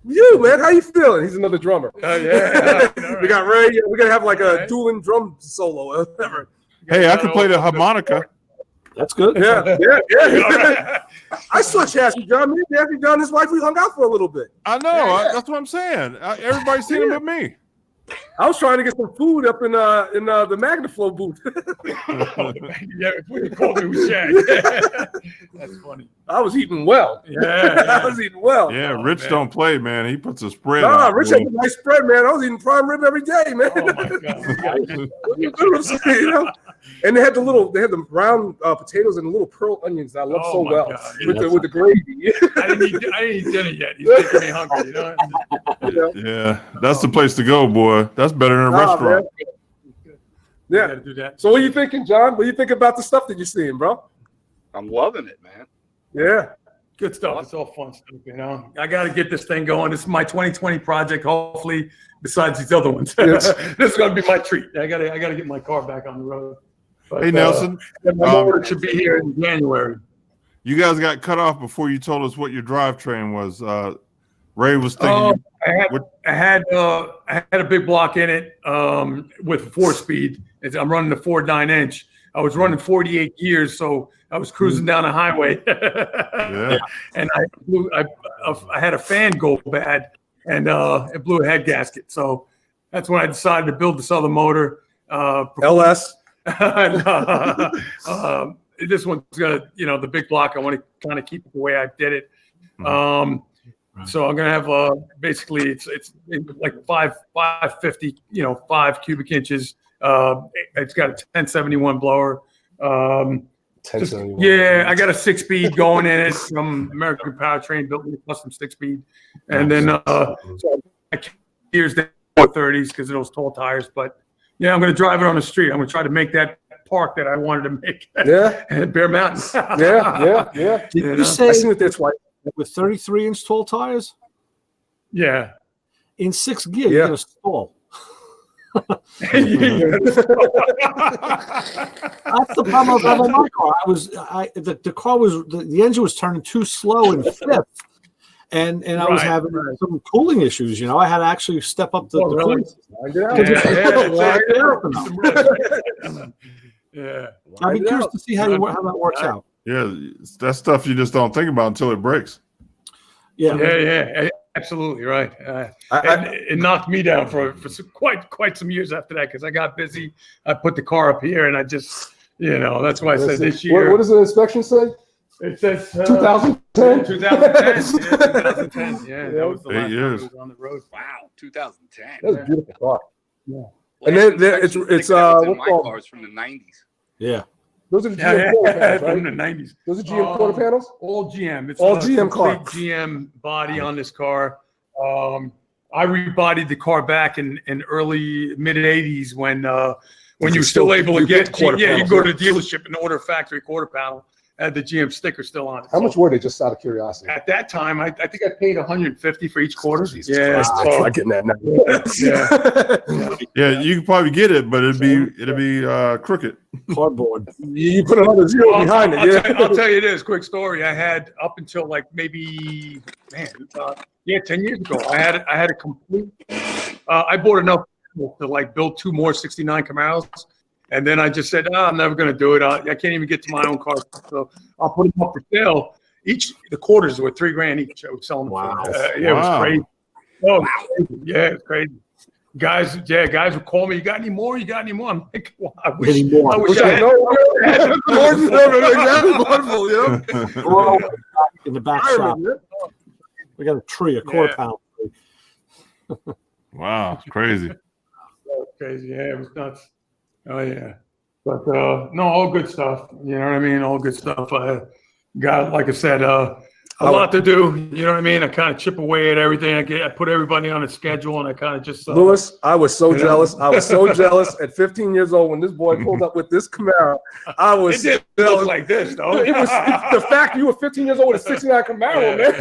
You, man, how you feeling? He's another drummer. Oh, yeah. We got Ray. We're going to have like a dueling drum solo or whatever. Hey, I can play the harmonica. That's good. Yeah. I saw Chassis John. Me and Chassis John and his wife, we hung out for a little bit. I know. That's what I'm saying. Everybody's seen him but me. I was trying to get some food up in the MagnaFlow booth. Yeah, we called it Shaq. That's funny. I was eating well. Yeah. I was eating well. Yeah, Rich don't play, man. He puts a spread Nah, on. Rich had a nice spread, man. I was eating prime rib every day, man. Oh my God. You know what I'm saying, And they had the brown potatoes and the little pearl onions that I love so well with the gravy. I didn't eat dinner yet. He's making me hungry, Yeah, that's the place to go, boy. That's better than a restaurant. Man. Yeah. Gotta do that. So what are you thinking, John? What do you think about the stuff that you're seeing, bro? I'm loving it, man. Yeah. Good stuff. It's all fun stuff, I got to get this thing going. This is my 2020 project. Hopefully, besides these other ones, Yes. this is going to be my treat. I got to get my car back on the road. But, Hey, Nelson. my motor should be here in January. You guys got cut off before you told us what your drivetrain was. Ray was thinking. I had a big block in it with 4-speed. I'm running the 4.9-inch. I was running 48 gears, so I was cruising down the highway. Yeah. And I had a fan go bad, and it blew a head gasket. So that's when I decided to build this other motor. LS. And, this one's gonna, the big block. I want to kind of keep it the way I did it. So I'm gonna have basically it's like 550, 5 cubic inches. It's got a 1071 blower. 1071. Yeah, I got a 6-speed going in it from American Powertrain, built me a custom 6-speed, and then so I gears down 430s because of those tall tires. But Yeah, I'm going to drive it on the street. I'm going to try to make that park that I wanted to make. Yeah. At Bear Mountain. Yeah. Did You you know? say I seen it there twice. with 33-inch tall tires? Yeah. In 6th gear, Yeah. you're going to stall. That's the problem I have on my car. The car was the engine was turning too slow in 5th, and I was having some cooling issues. You know, I had to actually step up the cooling. Yeah. I'd be curious to see how that works out. Yeah, that's stuff you just don't think about until it breaks. Yeah, absolutely right. It knocked me down for quite some years after that because I got busy. I put the car up here, and I just, that's why I said this year. What does the inspection say? It says 2010. 2010. Yeah, that was the 8 last years. time I was on the road. Wow, 2010. That's a beautiful car. Yeah. And then it's in my cars from the 90s. Yeah. Those are the GM quarter panels, From right? the 90s. Those are GM quarter panels? All GM. It's All a GM car. complete GM body on this car. I rebodied the car back in early mid 80s when you were still able to get quarter you panels, go to the dealership and order a factory quarter panel. Had the GM sticker still on it. How much were they, just out of curiosity? At that time, I think I paid $150 for each quarter. Jesus Christ, I'm not getting that now. Yeah, you could probably get it, but it'd be crooked. Cardboard. You put another zero behind it. I'll tell you this quick story. I had up until like maybe 10 years ago. I had a complete. I bought enough to like build 2 more '69 Camaros. And then I just said, I'm never going to do it. I can't even get to my own car. So I'll put them up for sale. The quarters were $3,000 each. I was selling them. Wow. It was crazy. Oh, yeah, it's crazy. Guys would call me. You got any more? I'm like, well, I wish I had more than wonderful, in the back shop. We got a tree, a quarter pound tree. Wow, it's crazy. That was crazy. Yeah, it was nuts. Oh yeah, but no, all good stuff. You know what I mean? All good stuff. I got, like I said, a lot to do. You know what I mean? I kind of chip away at everything. I put everybody on a schedule, and I kind of just. Lewis, I was so jealous. I was so jealous at 15 years old when this boy pulled up with this Camaro. I was. It didn't look like this, though. It's the fact you were 15 years old with a '69 Camaro, man.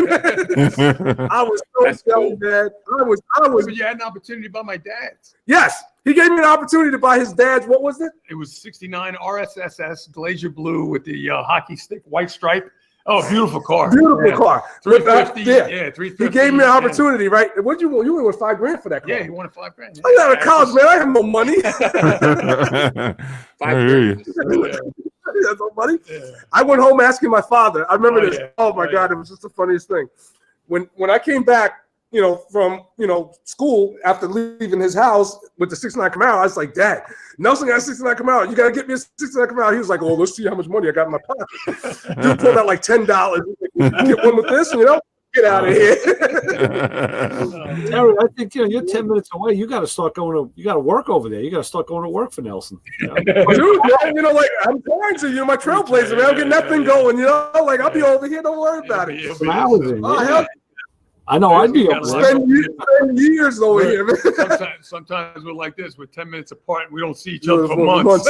I was so jealous, cool. man. I was. But you had an opportunity to buy my dad's. Yes, he gave me an opportunity to buy his dad's. What was it? It was '69 RSSS Glacier Blue with the hockey stick white stripe. Oh, beautiful car. Beautiful car. 350. Yeah, 350. He gave me an opportunity, right? What'd you want? You went $5,000 for that car. Yeah, he wanted $5,000. I got out of college, man. I have no money. I hear you. That's no money. Yeah. I went home asking my father. I remember this. Yeah. Oh my God, it was just the funniest thing. When I came back, from school after leaving his house with the '69 Camaro, I was like, Dad, Nelson got a '69 Camaro. You gotta get me a '69 Camaro. He was like, oh, let's see how much money I got in my pocket. Dude pulled out like $10. Get one with this, get out of here. Terry, I think you're 10 minutes away. You got to start going you got to work over there. You got to start going to work for Nelson. Dude, man, like I'm trying to. My trailblazer, man. I'm getting that thing going. Like I'll be over here. Don't worry about it. Hell, I know. I'd be able to spend years over here, man. Sometimes we're like this. We're 10 minutes apart and we don't see each other for months.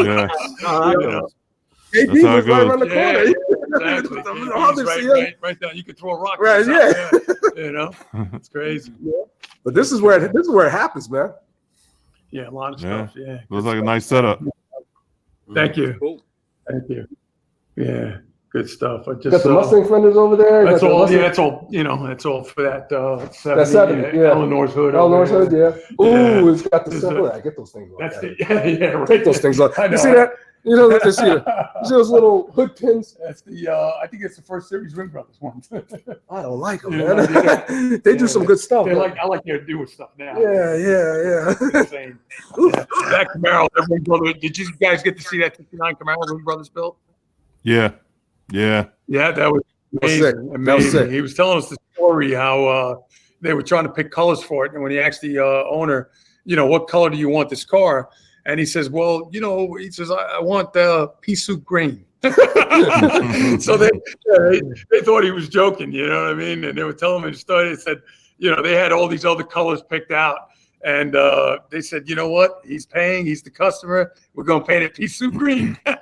Yeah. AP was right around the corner. Exactly. Right down. You could throw a rock. Right, yeah. It's crazy. Yeah. But this is where it happens, man. Yeah, a lot of stuff. Yeah. Looks like a nice setup. Thank you. Cool. Thank you. Yeah. Good stuff. I just got the Mustang fenders over there. That's all. Yeah, that's all. That's all for that. 70. Yeah. Eleanor's hood. Eleanor's hood. Yeah. Ooh, it's got the. I get those things. That's it. Yeah. Right. Get those things. You see that? You see those little hood pins? That's the. I think it's the first series Ring Brothers ones. I don't like them, man. They do some good stuff. I like their newer stuff now. Yeah. That Camaro, that Ring Brother. Did you guys get to see that '69 Camaro Ring Brothers built? Yeah. That was amazing. Amazing. He was telling us the story how they were trying to pick colors for it, and when he asked the owner, what color do you want this car? And he says, well, he says, I want pea soup green. So they thought he was joking, you know what I mean? And they were telling him the story. They said, they had all these other colors picked out. And they said, you know what? He's paying. He's the customer. We're going to paint it pea soup green. Yeah.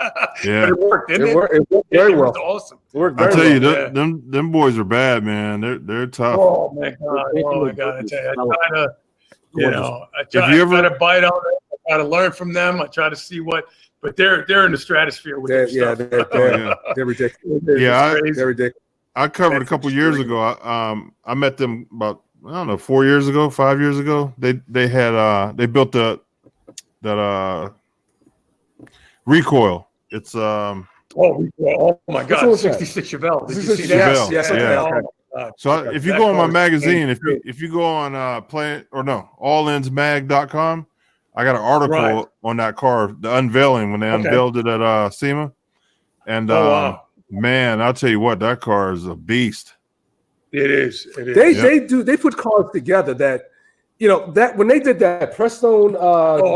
But it worked, didn't it? It worked very well. It was awesome. It worked I very tell you, well. them boys are bad, man. They're tough. Oh my God! Oh my God! I tell you, I try to, I try to bite on it. I try to learn from them. I try to see what, but they're in the stratosphere with their stuff. They're ridiculous. Yeah, They're ridiculous. I covered a couple years ago. I met them about 4 years ago, 5 years ago. They built that recoil. It's Oh my God! 66 Chevelle. Did you see that? Chevelle. Yes. Yeah. Oh, So if you go on my magazine, if you go on allinsmag.com, I got an article on that car, the unveiling when they unveiled it at SEMA, and man, I'll tell you what, that car is a beast. It is. It is. They put cars together that, that when they did that Prestone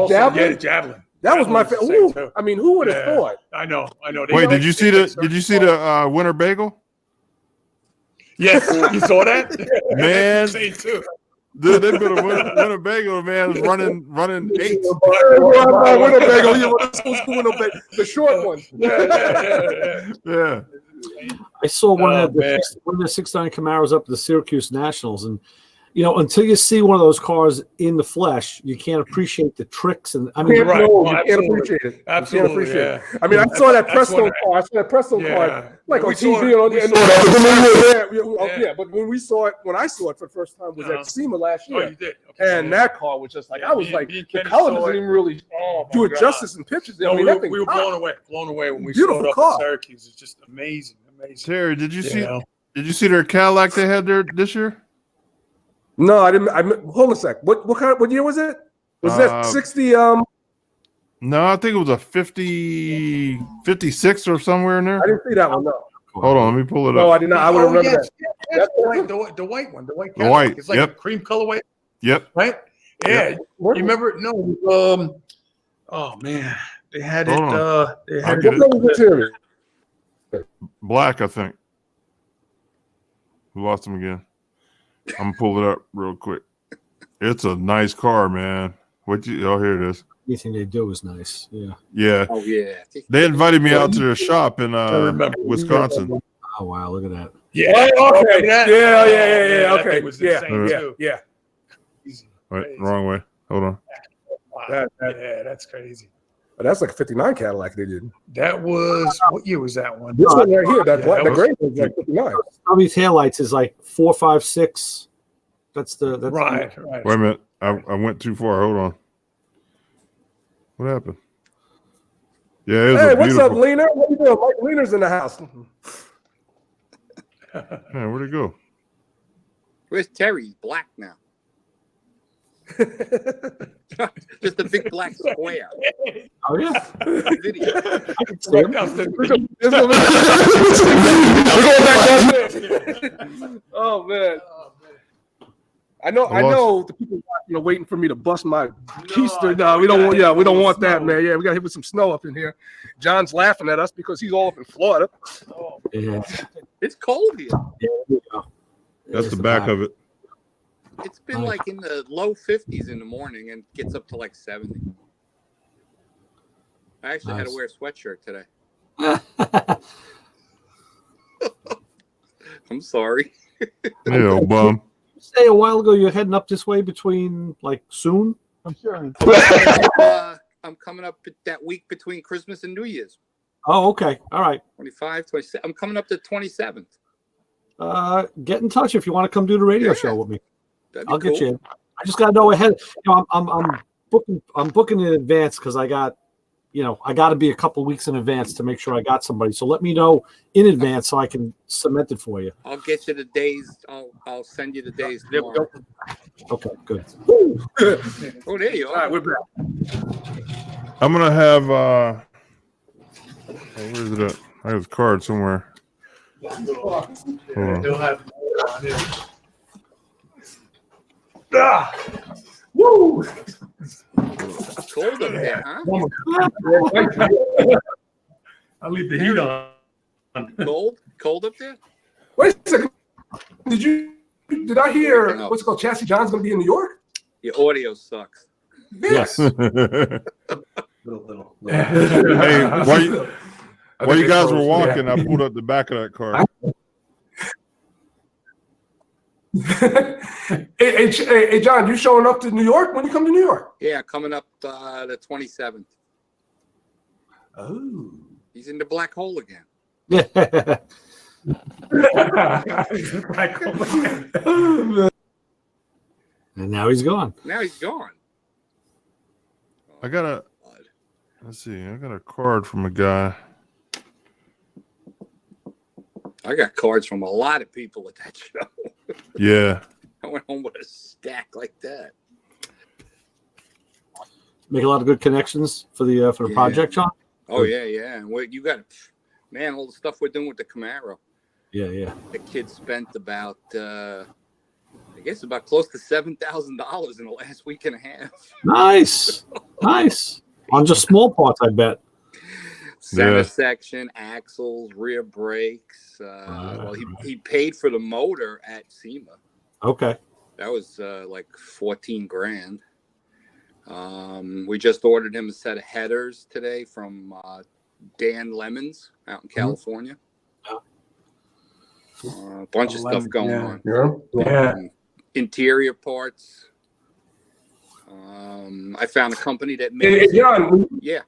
Javelin. That was my favorite. I mean, who would have thought? I know. Wait, did you see the Winter Bagel? Yes, you saw that? Man, too. Dude, they built a Winnebago, man, was running eight. Winnebago, the short one. Yeah. I saw one of the 69 Camaros up at the Syracuse Nationals, and until you see one of those cars in the flesh, you can't appreciate the tricks. And I mean, you can't appreciate it. Absolutely, it. I mean, I saw that Prestone car. Like on TV. But when I saw it for the first time was at SEMA last year. Oh, you did. Okay. And that car was just like, I was like, the color doesn't even really do it justice in pictures. No, we were blown away when we showed up in Syracuse. It's just amazing. Terry, did you see their Cadillac they had there this year? No, I didn't. Hold on a sec. What year was it? Was that 60? No, I think it was a 56 or somewhere in there. I didn't see that one. No. Hold on, let me pull it up. No, I did not. I would remember that. That's the white one. The white. The white. It's like a cream colorway. Yep. Right. Yeah. Yep. You remember? No. Oh man, they had it. They had it. Black, I think. We lost him again. I'm gonna pull it up real quick. It's a nice car, man. Here it is. Anything they do is nice. Yeah. Yeah. Oh yeah. They invited me out to their shop in Wisconsin. Oh wow, look at that. Yeah. Okay. Yeah. Okay. Yeah. Right, wrong way. Hold on. Wow. That's crazy. That's like a 59 Cadillac they did. That was, what year was that one? This one right here, the gray was like 59. These taillights is like 4, 5, 6. That's right. Wait a minute. I went too far. Hold on. What happened? Yeah, hey, what's up, Leaner? What are you doing? Mike Leaner's in the house. Man, where'd he go? Where's Terry? He's black now. Just a big black square. Oh yeah. Video. Oh man. I know the people waiting for me to bust my keister. No, we don't want that, man. Yeah, we got hit with some snow up in here. John's laughing at us because he's all up in Florida. Yeah. It's cold here. Yeah, that's the back of it. It's been like in the low 50s in the morning and gets up to like 70. I actually had to wear a sweatshirt today. I'm sorry. Hey, bum. You say a while ago you're heading up this way between like soon? I'm coming up that week between Christmas and New Year's. Oh, okay. All right. 25, 27. I'm coming up to 27th. Get in touch if you want to come do the radio show with me. I'll get you in. I just got to know ahead. I'm booking in advance because I got to be a couple weeks in advance to make sure I got somebody. So let me know in advance so I can cement it for you. I'll get you the days. I'll send you the days tomorrow. Okay, good. Oh, there you are. All right, we're back. I'm gonna have where is it at? I have a card somewhere. Woo! It's cold up there, huh? I'll leave the heat on. Cold up there? Wait a second. Did I hear what's it called? Chassis John's going to be in New York? Your audio sucks. Yes. Hey, while you guys were walking, I pulled up the back of that car. Hey, John, you showing up to New York? When you come to New York? Yeah, coming up the 27th. Oh. He's in the black hole again. And now he's gone. Now he's gone. I got a card from a guy. I got cards from a lot of people at that show. Yeah. I went home with a stack like that. Make a lot of good connections for the project, John. Oh yeah. And what you got, man, all the stuff we're doing with the Camaro. Yeah. The kid spent about I guess about close to $7,000 in the last week and a half. Nice. On just small parts, I bet. Center section, axles, rear brakes. Well, he paid for the motor at SEMA. Okay. That was like 14 grand. We just ordered him a set of headers today from Dan Lemons out in California. A bunch of stuff going on. Yeah. Interior parts. I found a company that makes. Hey, John, Yeah,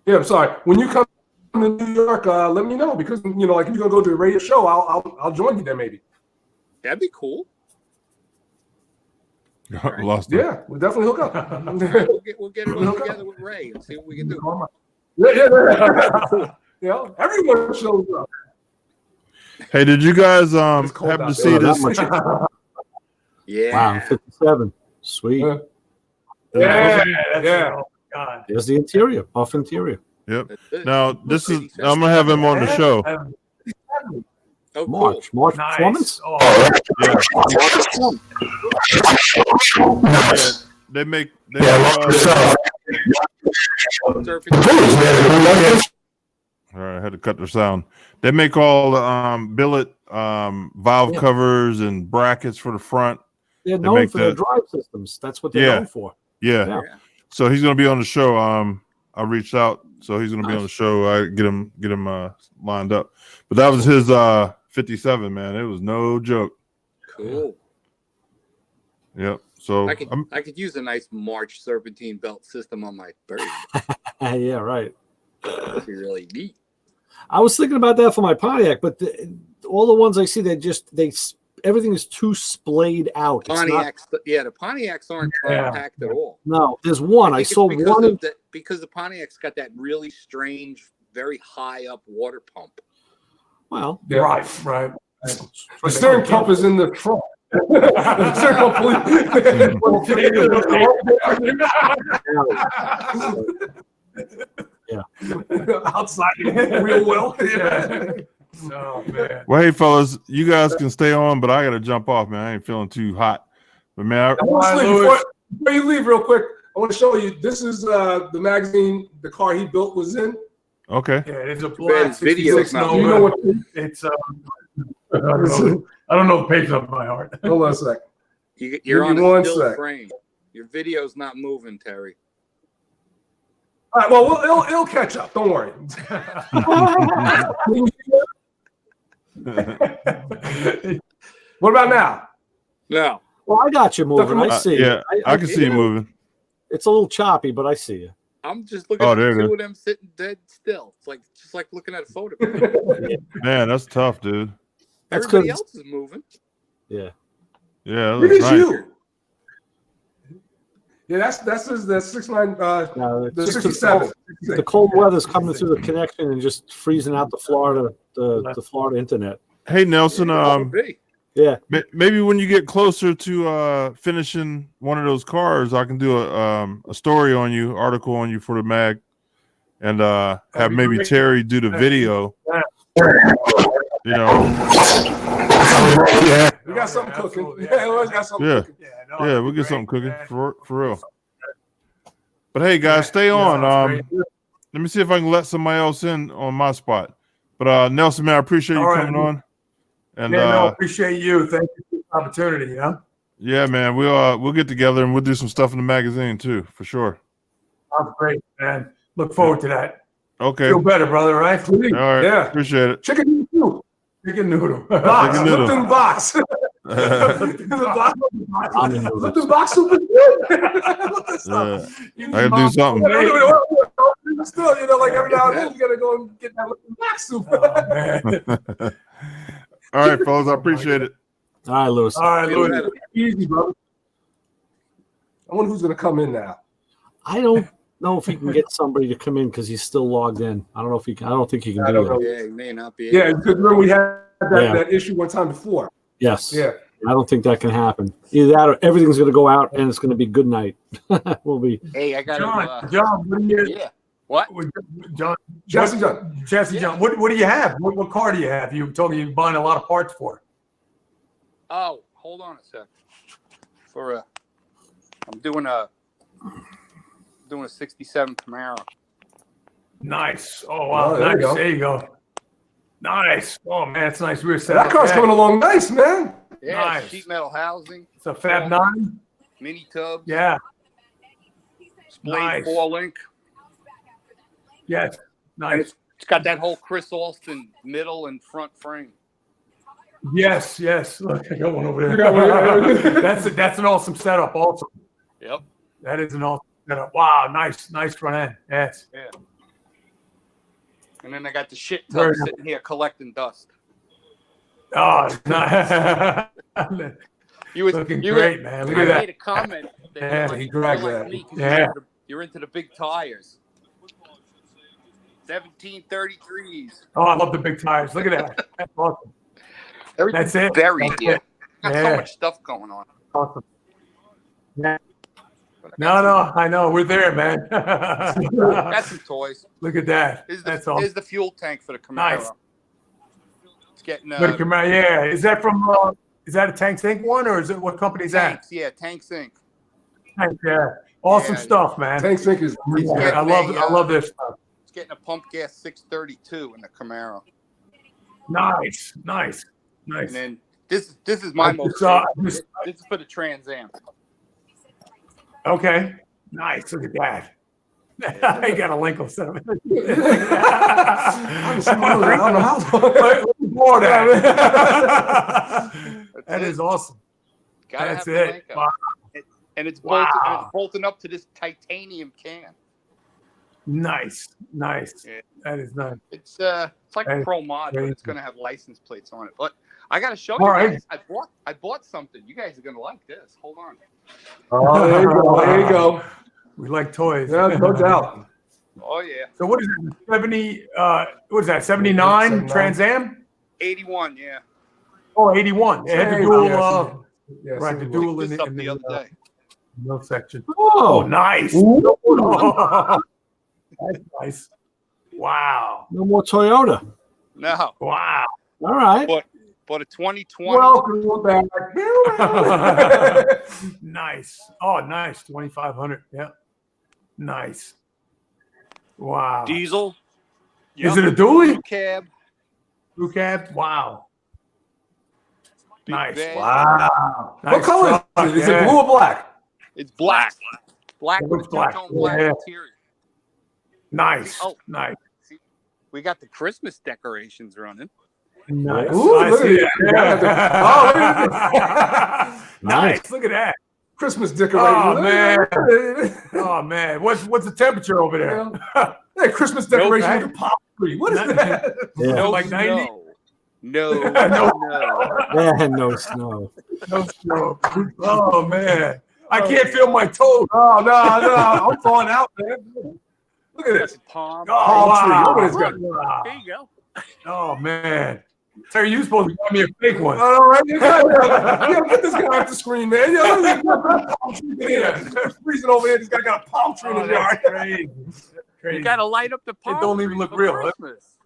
I'm sorry. When you come to New York, let me know because like if you're gonna go to the radio show, I'll join you there maybe. that'd be cool. Lost it. Yeah, we'll definitely hook up. We'll get it all together with Ray and see what we can do. Yeah. Everyone shows up. Hey, did you guys happen to see this? Yeah. Wow, 57. Sweet. Yeah. Oh, God. There's the interior, off interior. Yep. Now this is I'm gonna have him on the show. Oh, March cool. Nice. performance. Oh, Yeah. They make all right, I had to cut their sound. They make all the billet valve covers and brackets for the front. They're known for their drive systems. That's what they're known for. Yeah. So he's gonna be on the show. I reached out, so he's gonna be on the show. I get him lined up. But that was his 57, man. It was no joke. Cool. Yep. So I could use a nice March serpentine belt system on my bird. Yeah, right. That'd be really neat. I was thinking about that for my Pontiac, but all the ones I see, everything is too splayed out. Pontiacs, the Pontiacs aren't compact at all. No, there's one. I saw one because the Pontiac's got that really strange, very high up water pump. Well, Right. The steering pump is in the trunk. The steering pump outside real well. Oh man. well, hey fellas, you guys can stay on, but I gotta jump off, man. I ain't feeling too hot. But man, Before you leave, real quick, I want to show you. This is the magazine the car he built was in. Okay. yeah, it's a Bad black video. 66 Not You Nova. know what? It's I don't know the page up by heart. Hold on a sec. You're Give on me a one still sec. frame. Your video's not moving, Terry. All right. Well, it'll catch up. Don't worry. What about now? No. well, I got you moving. I see. Yeah, I can see you moving. It's a little choppy, but I see you. I'm just looking Oh, at there the it two is. of them sitting dead still. It's just like looking at a photograph. Man, that's tough, dude. That's Everybody good. else is moving. Yeah. Yeah, that Look looks at nice. you. Yeah, that's the 69. No, The it's just 67. the cold weather's coming through the connection and just freezing out the Florida internet. Hey Nelson, Hey, Yeah. maybe when you get closer to finishing one of those cars, I can do a story on you, article on you for the mag, and have be maybe great. Terry do the video. You know, We got something cooking. absolutely. Yeah, we always got something Yeah. cooking. yeah, we'll get something cooking for real. But hey, guys, stay on. Let me see if I can let somebody else in on my spot. But Nelson, man, I appreciate you All right. coming on. And appreciate you. Thank you for the opportunity. Yeah, man. We'll get together and we'll do some stuff in the magazine too, for sure. Sounds great, man. Look forward to that. Okay. Feel better, brother, right? All right. Yeah. Appreciate it. Chicken noodle. Chicken noodle. Box. Chicken noodle. Lipton box. Lipton box super good. Look this up. I gotta do something. Still, like every now and then you gotta go and get that Lipton box soup. All right, fellas. I appreciate it. All right, Lewis. All right, Louis. Easy, brother. I wonder who's gonna come in now. I don't know if he can get somebody to come in because he's still logged in. I don't know if he can. I don't think he can do it. Yeah, he may not be. Yeah, because remember we had that issue one time before. Yes. Yeah. I don't think that can happen. Either that or everything's going to go out and it's going to be good night. We'll be. Hey, I got John, what do you? Yeah. What? John, Jesse John. John. What do you have? What car do you have? You told me you're buying a lot of parts for. Oh, hold on a sec. I'm doing a 67 Camaro. Nice. Oh wow, there nice. you go. There you go. Nice. Oh man, it's nice. We were set That up. car's coming along nice, man. Yeah, Nice. sheet metal housing, It's a Fab 9. mini tubs, Yeah. splayed Nice. 4-link. Yes. And Nice. it's got that whole Chris Alston middle and front frame. Yes. Look, I got one over there. You got one. That's an awesome setup. Also, Yep. that is an awesome setup. Wow. Nice front end. Yes. Yeah. And then I got the shit Very tub nice. sitting here collecting dust. Oh, nice. You was Looking you great, were- man. Look I at that. made a comment that Yeah, like, he dragged you're that. like me 'cause Yeah. you're into the big tires. 1733s. Oh, I love the big tires. Look at that. That's awesome. Everything's That's it. buried That's here. it. Got Yeah. so much stuff going on. Awesome. Yeah. But I No, got I know. We're there, man. got some toys. Look at that. Here's awesome. the fuel tank for the Camaro. Nice. It's getting Good Camaro, yeah. Is that from? Is that a Tank Sync one, or is it what company is that? tanks. Yeah, Tank Sync. Tank, yeah. Awesome Yeah. stuff, man. Tank Sync is Yeah, I love this stuff. It's getting a pump gas 632 in the Camaro. Nice. And then this is my I most saw- favorite. This is for the Trans Am. Okay. Nice. Look at that. I got a Lincoln set up. I don't know how. That is awesome. Gotta That's have the it. Lincoln. Wow. And it's Wow. bolting up to this titanium can. Nice. Yeah. That is nice. It's like Hey, a pro mod, but crazy. it's gonna have license plates on it. But I gotta show All you right. guys. I bought something. You guys are gonna like this. Hold on. Oh, there you go. We like toys. Yeah, no doubt. Oh yeah. So what is it? 70? What is that? 79 Trans Am? 81. Yeah. Oh, 81. It had the dual. Yeah, Right, the see, dual Picked in this up the the other day. no section. Oh, nice. That's nice. Wow. No more Toyota. No. Wow. All right. But a 2020. welcome back. Nice. Oh, nice. 2,500. Yeah. Nice. Wow. Diesel. Is it a dually? Cab. Blue cab? Wow. Big Nice. bed. Wow. What Nice color truck, is it? Is yeah. it blue or black? It's black. Black It with looks black. two-tone black Yeah. interior. Nice. Oh. Nice. We got the Christmas decorations running. Nice. Ooh, I look see at it. that. Yeah. Oh, look at Nice. Look at that. Christmas decorations. Oh, man. Oh man. What's the temperature over there? Hey, Christmas decoration right? with a palm tree. What is that? Yeah. No like 90? snow. No. Yeah, no snow. No snow. Oh man. I can't feel my toes. Oh, no. I'm falling out, man. Look at this. Palm. Palm tree. Look what it's got. Wow. There you go. Oh man. Terry, you supposed to buy me a fake one. All right, get this guy off the screen, man. Freezing over here. This guy got a palm tree in Oh, his yard. that's crazy. That's crazy. You gotta light up the palm. don't even tree look for real, huh? Christmas.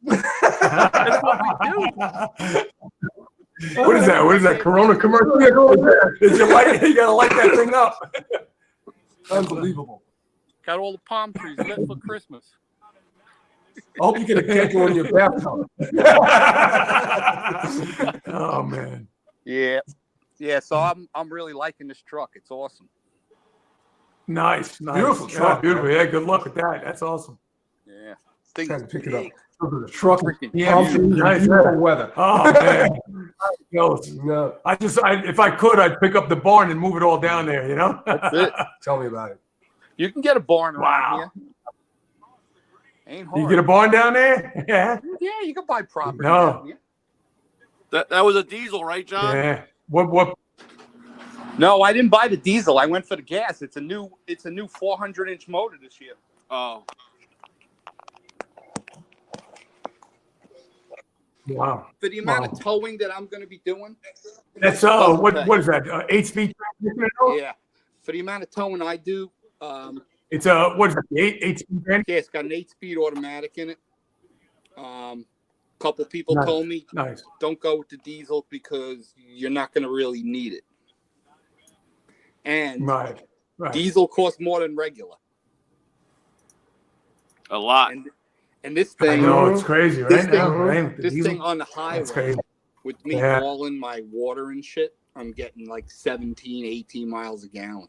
That's what we do. What is that? What is that? Corona commercial? Did you light? You gotta light that thing up. Unbelievable. Got all the palm trees lit for Christmas. I hope you get a gecko in your bathtub. Oh man. Yeah. Yeah, so I'm really liking this truck. It's awesome. Nice. Beautiful truck, Beautiful. Yeah, good luck with that. That's awesome. Yeah, thing Trying is to pick it up. big. The truck, Freaking nice weather. Oh man. No, If I could, I'd pick up the barn and move it all down there. You know. That's it. tell me about it. You can get a barn around Wow. here. Ain't hard. You get a barn down there? Yeah. Yeah, you can buy property No. down here. That was a diesel, right, John? Yeah. What? No, I didn't buy the diesel. I went for the gas. It's a new 400-inch motor this year. Oh, Wow. For the amount of towing that I'm going to be doing. That's what is that? 8-speed transmission? Yeah. For the amount of towing I do. It's what is that? 8-speed transmission? Yeah, it's got an 8-speed automatic in it. Couple people Nice. told me Nice. don't go with the diesel because you're not going to really need it. And Right. diesel costs more than regular. a lot. And this I thing, know it's crazy, right? this thing- now, right? this Diesel. thing on the That's highway crazy. with me Yeah. hauling my water and shit, I'm getting like 17, 18 miles a gallon.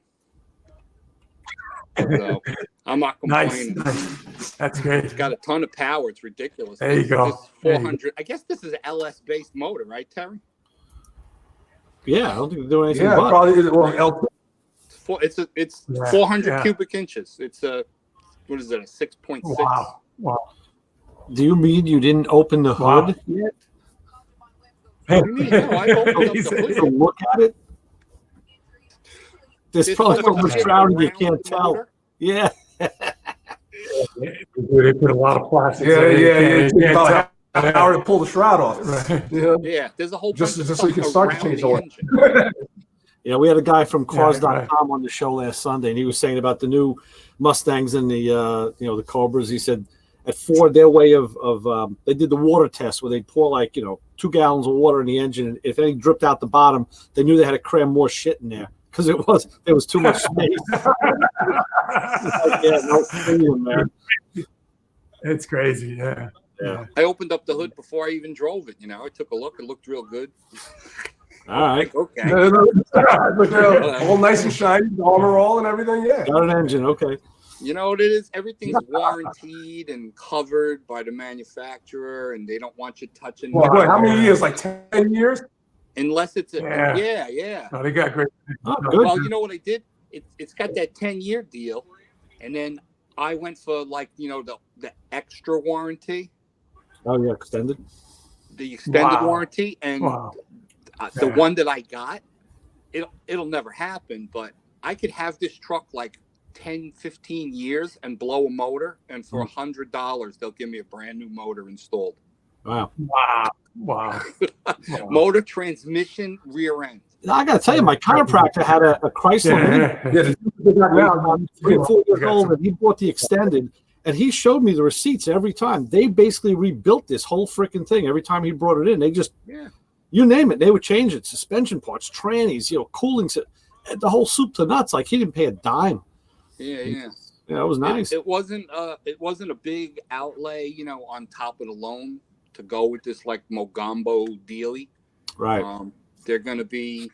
So I'm not Nice. complaining. Nice. That's great. It's got a ton of power. It's ridiculous. There you go. This 400. I guess this is an LS based motor, right, Terry? Yeah, I don't think they're doing anything Yeah, but. probably is. Well, It's Yeah, 400 yeah. cubic inches. It's a what is it? A 6.6. Wow. Wow. Do you mean you didn't open the Wow. hood yet What do you mean? No, I opened up the to hood. look at it? There's There's probably so so much much shit shrouding you around can't the tell. motor. Yeah. They put a lot of plastic. yeah. in It's about an hour to pull the shroud off. Right. Yeah. Yeah, there's a whole Just- bunch of just so you stuff can start to around change the the oil. engine. Yeah, we had a guy from Yeah, right. Cars.com on the show last Sunday, and he was saying about the new Mustangs and the the Cobras. He said at Ford, their way of they did the water test where they pour 2 gallons of water in the engine, and if any dripped out the bottom, they knew they had to cram more shit in there because there was too much space. Yeah, no freedom, man. It's crazy. Yeah. Yeah. I opened up the hood before I even drove it. I took a look. It looked real good. All right, Like, okay. All nice and shiny, the armor all and everything. Yeah. got an engine. Okay. You know what it is? Everything's warranted and covered by the manufacturer, and they don't want you touching. Well, it. how many years? Like 10 years? Unless it's a Yeah. yeah. No, they got great. Oh, good. Well, you know what I did? It's got that 10-year deal, and then I went for the extra warranty, Oh yeah, extended. the extended Wow. warranty, and Wow. the Yeah. one that I got, it'll never happen. But I could have this truck like 10, 15 years and blow a motor, and for $100 they'll give me a brand new motor installed. Wow. Wow. Motor, transmission, rear end. I got to tell you, my chiropractor had a Chrysler. Yeah. Now, 3 or 4 years old, and he bought the extended, and he showed me the receipts every time. They basically rebuilt this whole freaking thing every time he brought it in. They just, you name it, they would change it. Suspension parts, trannies, cooling, the whole soup to nuts. Like he didn't pay a dime. Yeah. Yeah, it was nice. It wasn't a big outlay, on top of the loan to go with this like Mogambo dealie. Right. They're gonna be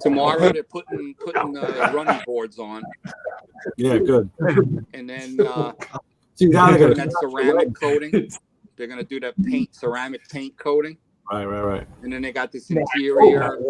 tomorrow. They're putting running boards on, Yeah, good. and then See, now they're doing gonna, that ceramic coating. They're gonna do that ceramic paint coating, right. and then they got this interior,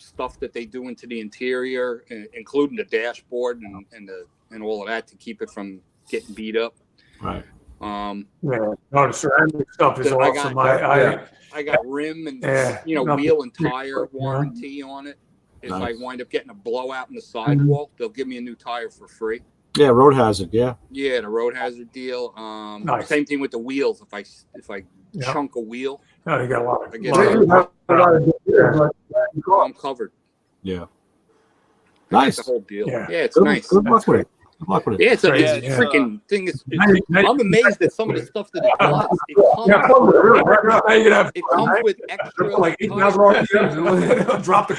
stuff that they do into the interior, including the dashboard and all of that to keep it from getting beat up. Right. Yeah. No, the ceramic stuff is I awesome. got- I got rim and Yeah. wheel and tire warranty on it. If I wind up getting a blowout in the sidewall, they'll give me a new tire for free. Yeah, road hazard. Yeah. Yeah, the road hazard deal. Nice. Same thing with the wheels. If I Yeah. chunk a wheel, No, they got a lot of. I get I'm covered. Yeah. I got Nice. the whole deal. Yeah. Yeah, it's Good, nice. good luck with it. Good luck with it. Yeah, it's a Crazy, yeah. freaking thing. Nice. I'm amazed at some of the stuff that it does. yeah, now you can have It comes with extra like 8,000 RPMs and drop the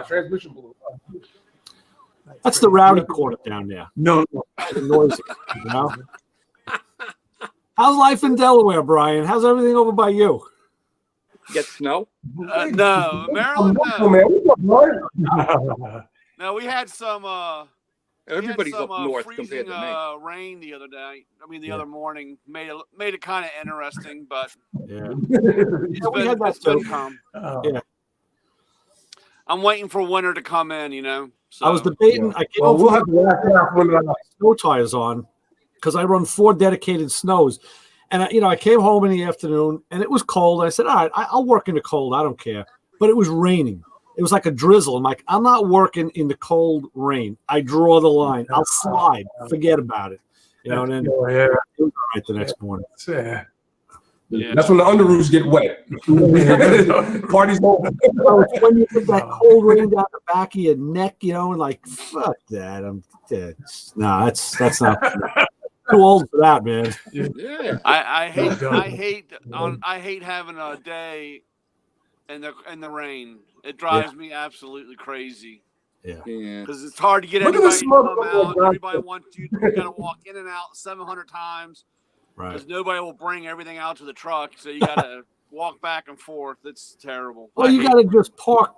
transmission blew. That's the rowdy corner down there. No, The noisy, you know? How's life in Delaware, Brian? How's everything over by you? Get snow? No, Maryland. No, we had some. Everybody's up north freezing, compared to me. Rain the other day. I mean, the other morning made it kind of interesting, but Yeah. it's been calm. Yeah. I'm waiting for winter to come in. You know. So. I was debating. I came we'll have to snow tires on because I run 4 dedicated snows, and I came home in the afternoon and it was cold. I said, all right, I'll work in the cold. I don't care. But it was raining. It was like a drizzle. I'm like, I'm not working in the cold rain. I draw the line. I'll slide. Forget about it. And then it was all right the next morning. Yeah. That's when the underoos get wet. Party's over. When you get that cold rain down the back of your neck, and like, fuck that. I'm dead. No, that's not too old for that, man. Yeah. I hate having a day in the rain. It drives me absolutely crazy. Yeah. Because it's hard to get everybody to come out. Everybody wants you got to walk in and out 700 times. Right. Because nobody will bring everything out to the truck, so you got to walk back and forth. It's terrible. Well, you got to just park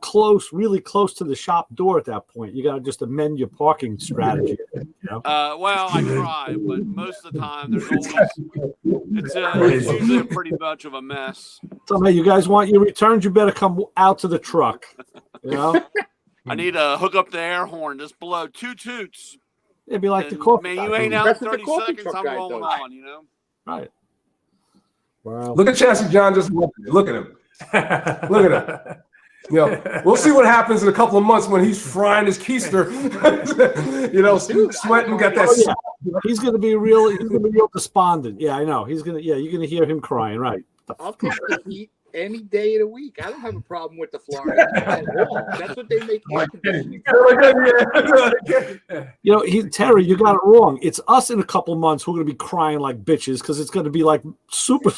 really close to the shop door at that point. You got to just amend your parking strategy. Well, I try, but most of the time it's usually pretty much of a mess. So, hey, you guys want your returns? You better come out to the truck. I need to hook up the air horn, just blow 2 toots. It'd be like the coffee. Man, you ain't out in 30 seconds. I'm rolling on. Right. Wow. Look at Chassis John just look at him. Look at him. We'll see what happens in a couple of months when he's frying his keister. Sweating, got that. He's gonna be real despondent. Yeah, I know. You're gonna hear him crying, right? I'll take the heat any day of the week. I don't have a problem with the Florida at all. That's what they make air conditioning. Terry, you got it wrong. It's us in a couple of months who are going to be crying like bitches because it's going to be like super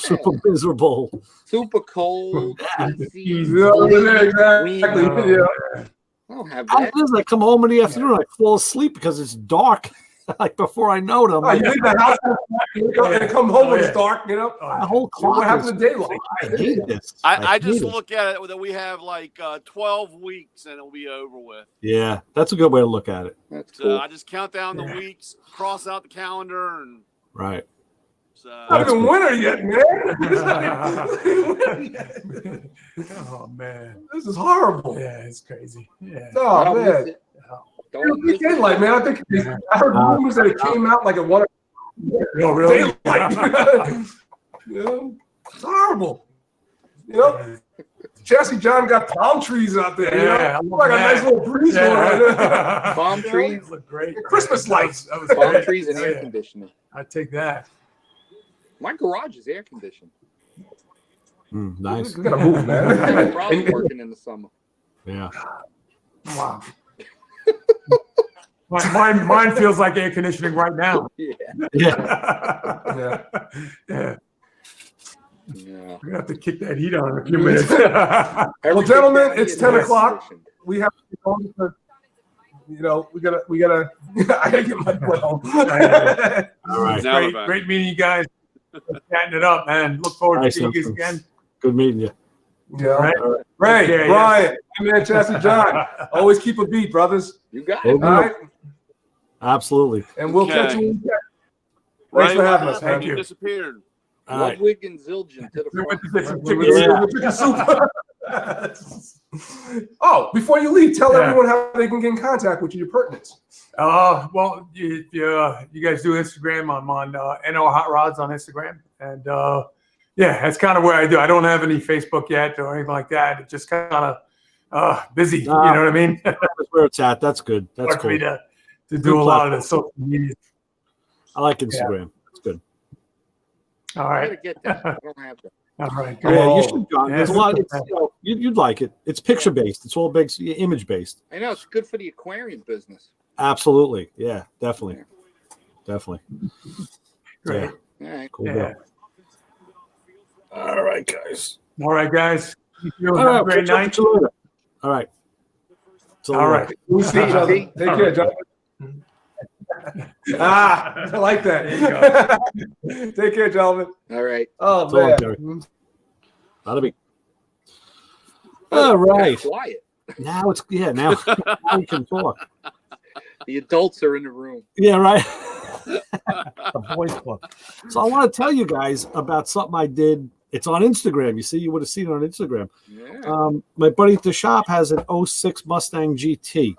miserable, super cold. Exactly. I don't have that. I come home in the afternoon, I fall asleep because it's dark. Like before I know them. You leave the house and come home when it's dark, The whole clock. What happened to daylight? I hate this. I just look at it that we have like 12 weeks and it'll be over with. Yeah, that's a good way to look at it. That's cool. I just count down the weeks, cross out the calendar, and right. Not even winter yet, man. Oh man, this is horrible. Yeah, it's crazy. Yeah. Oh man. Daylight, man. I heard rumors that it came out like at 1. No, really? Daylight. It's horrible. Chassis John got palm trees out there. Yeah, like a nice little breeze going. Palm trees look great. Christmas lights. That was palm great. trees and air conditioning. I'd take that. My garage is air conditioned. Nice. We gotta move, man. I have a problem working in the summer. Yeah. Wow. Mine feels like air conditioning right now. Yeah. Yeah. Yeah. We're gonna have to kick that heat on in a few minutes. Well, gentlemen, it's 10 o'clock. We have to go because, we gotta. I gotta get my foot home. All right. Great meeting you guys. Chatting it up, man. Look forward to seeing you guys again. Good meeting you. Yeah. Right. Ray, Brian, man, Chassis John. Always keep a beat, brothers. You got it. All right. Absolutely. And we'll catch you. Thanks for having us. Thank you. Disappeared. Ludwig and Zildjian to the front. Oh, before you leave, tell everyone how they can get in contact with you, your pertinence. Well, you guys do Instagram. I'm on NO Hot Rods on Instagram, and that's kind of where I do. I don't have any Facebook yet or anything like that. It's just kind of busy. You know what I mean? That's where it's at. That's good. That's cool. Me to do a lot of the social media. I like Instagram. It's good. All right. I gotta get that. I don't have that. All right. Yeah, you should, John. There's a lot. You'd like it. It's picture based. It's all image based. I know it's good for the aquarium business. Absolutely. Yeah. Definitely. Definitely. Great. Yeah. All right. Cool. Yeah. All right, guys. All right, guys. All Have right, a great night. All right. All right. We'll see each other. Take care, John. I like that. Take care, gentlemen. All right. Oh, man. That'll be. All right. Quiet. Now it's now we can talk. The adults are in the room. Yeah, right. The boys club. So I want to tell you guys about something I did. It's on Instagram. You see, you would have seen it on Instagram. Yeah. My buddy at the shop has an '06 Mustang GT,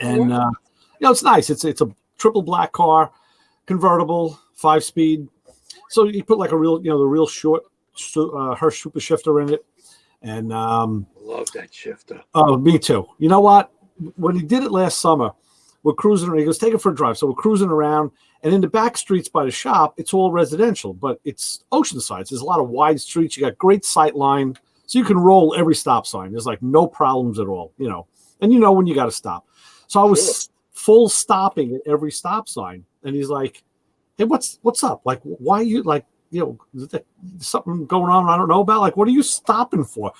and it's nice. It's a triple black car, convertible, 5-speed. So you put like a real, the real short Hirsch super shifter in it, and Love that shifter. oh, me too. You know what? When he did it last summer, we're cruising around. He goes, take it for a drive. So we're cruising around, and in the back streets by the shop, it's all residential, but it's Oceanside. So there's a lot of wide streets. You got great sight line, so you can roll every stop sign. There's like no problems at all, and when you got to stop. So I was full stopping at every stop sign, and he's like, hey, what's up? Like, why are you is there something going on I don't know about? Like, what are you stopping for?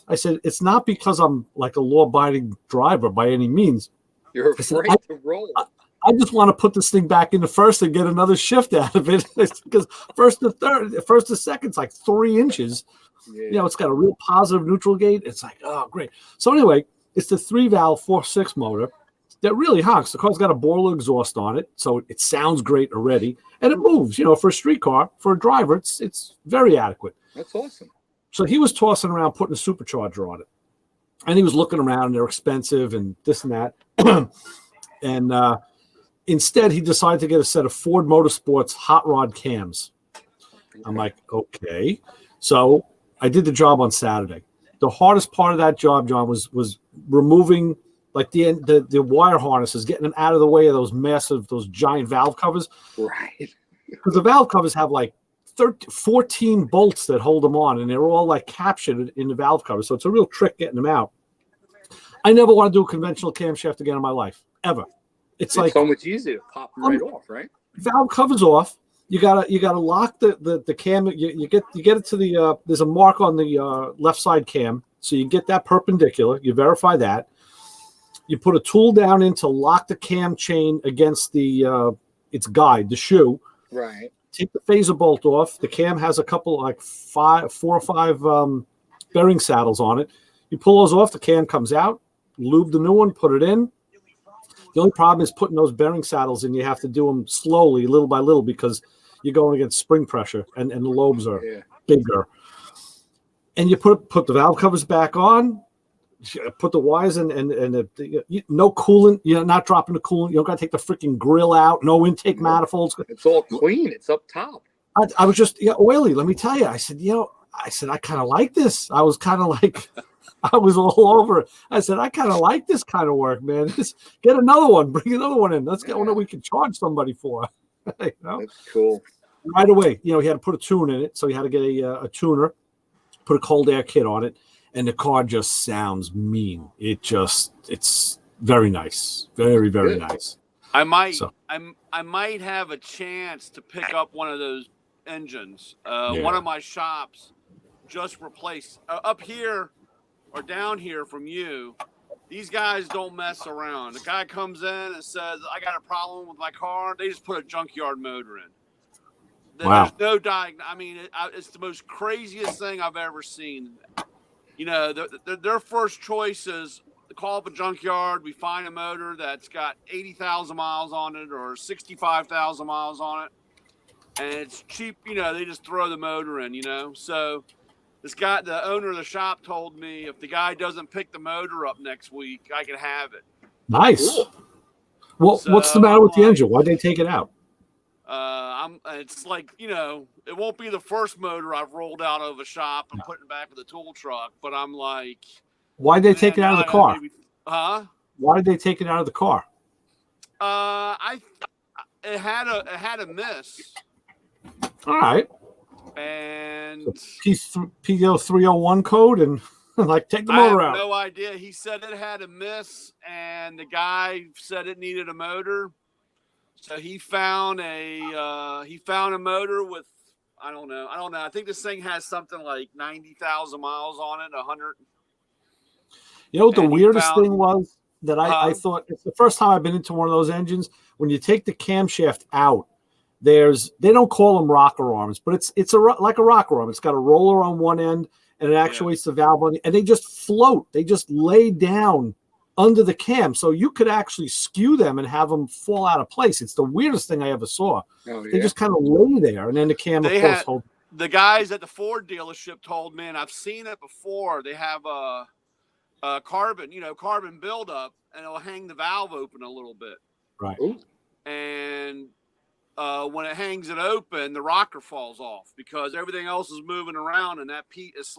I said, it's not because I'm like a law-abiding driver by any means. You're afraid to roll. I just want to put this thing back into first and get another shift out of it. Because first to second's like 3 inches. Yeah. It's got a real positive neutral gate. It's like, oh, great. So anyway, it's the 3-valve 4.6 motor that really honks. The car's got a Borla exhaust on it, so it sounds great already. And it moves, for a street car, for a driver, it's very adequate. That's awesome. So he was tossing around putting a supercharger on it. And he was looking around, and they're expensive and this and that. And instead, he decided to get a set of Ford Motorsports hot rod cams. I'm like, okay. So I did the job on Saturday. The hardest part of that job, John, was removing like the wire harnesses, getting them out of the way of those giant valve covers. Right. Because the valve covers have like 14 bolts that hold them on, and they're all like captured in the valve cover. So it's a real trick getting them out. I never want to do a conventional camshaft again in my life, ever. It's like so much easier to pop them right off, right? Valve covers off. You gotta lock the cam. You get it to the there's a mark on the left side cam, so you get that perpendicular. You verify that. You put a tool down in to lock the cam chain against the its guide, the shoe. Right. Take the phaser bolt off. The cam has a couple, like 4 or 5 bearing saddles on it. You pull those off, the cam comes out. Lube the new one, put it in. The only problem is putting those bearing saddles in. You have to do them slowly, little by little, because you're going against spring pressure, and the lobes are bigger. And you put the valve covers back on. Put the wires in, and no coolant. You're not dropping the coolant. You don't got to take the freaking grill out. No intake manifolds. It's all clean. It's up top. I was just oily. Let me tell you. I said, I kind of like this. I was kind of like, I was all over it. I said, I kind of like this kind of work, man. Just get another one. Bring another one in. Let's get one that we can charge somebody for. That's cool. Right away, he had to put a tune in it, so he had to get a tuner, put a cold air kit on it. And the car just sounds mean. It's very nice. Very, very nice. I might have a chance to pick up one of those engines. One of my shops just replaced up here or down here from you. These guys don't mess around. The guy comes in and says, I got a problem with my car. They just put a junkyard motor in. Wow. There's no diagnosis. I mean, it's the most craziest thing I've ever seen. Their first choice is call up a junkyard. We find a motor that's got 80,000 miles on it or 65,000 miles on it. And it's cheap. They just throw the motor in, So this guy, the owner of the shop, told me if the guy doesn't pick the motor up next week, I can have it. Nice. Cool. Well, what's the matter with the engine? Why'd they take it out? It's like, it won't be the first motor I've rolled out of a shop and putting back with a tool truck, but I'm like, why'd they take it out of the car? Huh? Why did they take it out of the car? It had a miss. All right. And PO 301 code and take the motor out. I have no idea. He said it had a miss, and the guy said it needed a motor. So he found a motor with, I don't know. I think this thing has something like 90,000 miles on it, 100. You know what the weirdest thing was that I thought, it's the first time I've been into one of those engines. When you take the camshaft out, they don't call them rocker arms, but it's like a rocker arm. It's got a roller on one end, and it actuates the valve on, and they just float. They just lay down under the cam, so you could actually skew them and have them fall out of place. It's the weirdest thing I ever saw. They just kind of lay there, and then the cam, of course, holds. The guys at the Ford dealership told me, and I've seen it before. They have a carbon buildup, and it'll hang the valve open a little bit. Right. And when it hangs it open, the rocker falls off because everything else is moving around, and that Pete is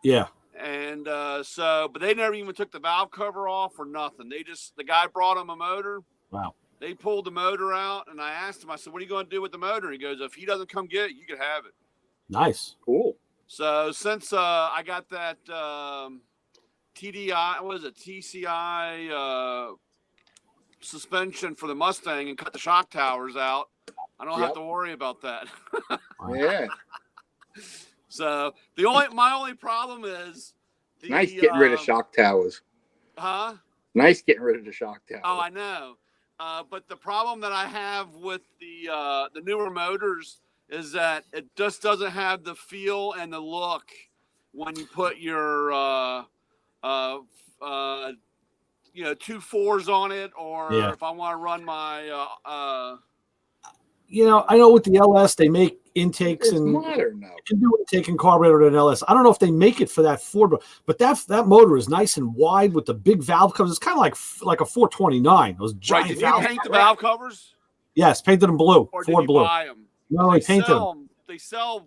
Yeah. And but they never even took the valve cover off or nothing. The guy brought them a motor. Wow. They pulled the motor out, and I asked him, I said, what are you going to do with the motor? He goes, if he doesn't come get it, you can have it. Nice. Cool. So since I got that TCI suspension for the Mustang and cut the shock towers out, I don't have to worry about that. Yeah. So my only problem is nice getting rid of shock towers. Huh? Nice getting rid of the shock towers. Oh, I know. But the problem that I have with the newer motors is that it just doesn't have the feel and the look when you put your 2 4s on it, or if I want to run my I know with the LS they make intakes and modern now. You can do intake and carburetor in an LS. I don't know if they make it for that Ford, but that motor is nice and wide with the big valve covers. It's kind of like a 429. Those giant. Did you paint the valve covers? Yes, painted them blue. Or Ford did you blue. buy them? No, they painted them. They sell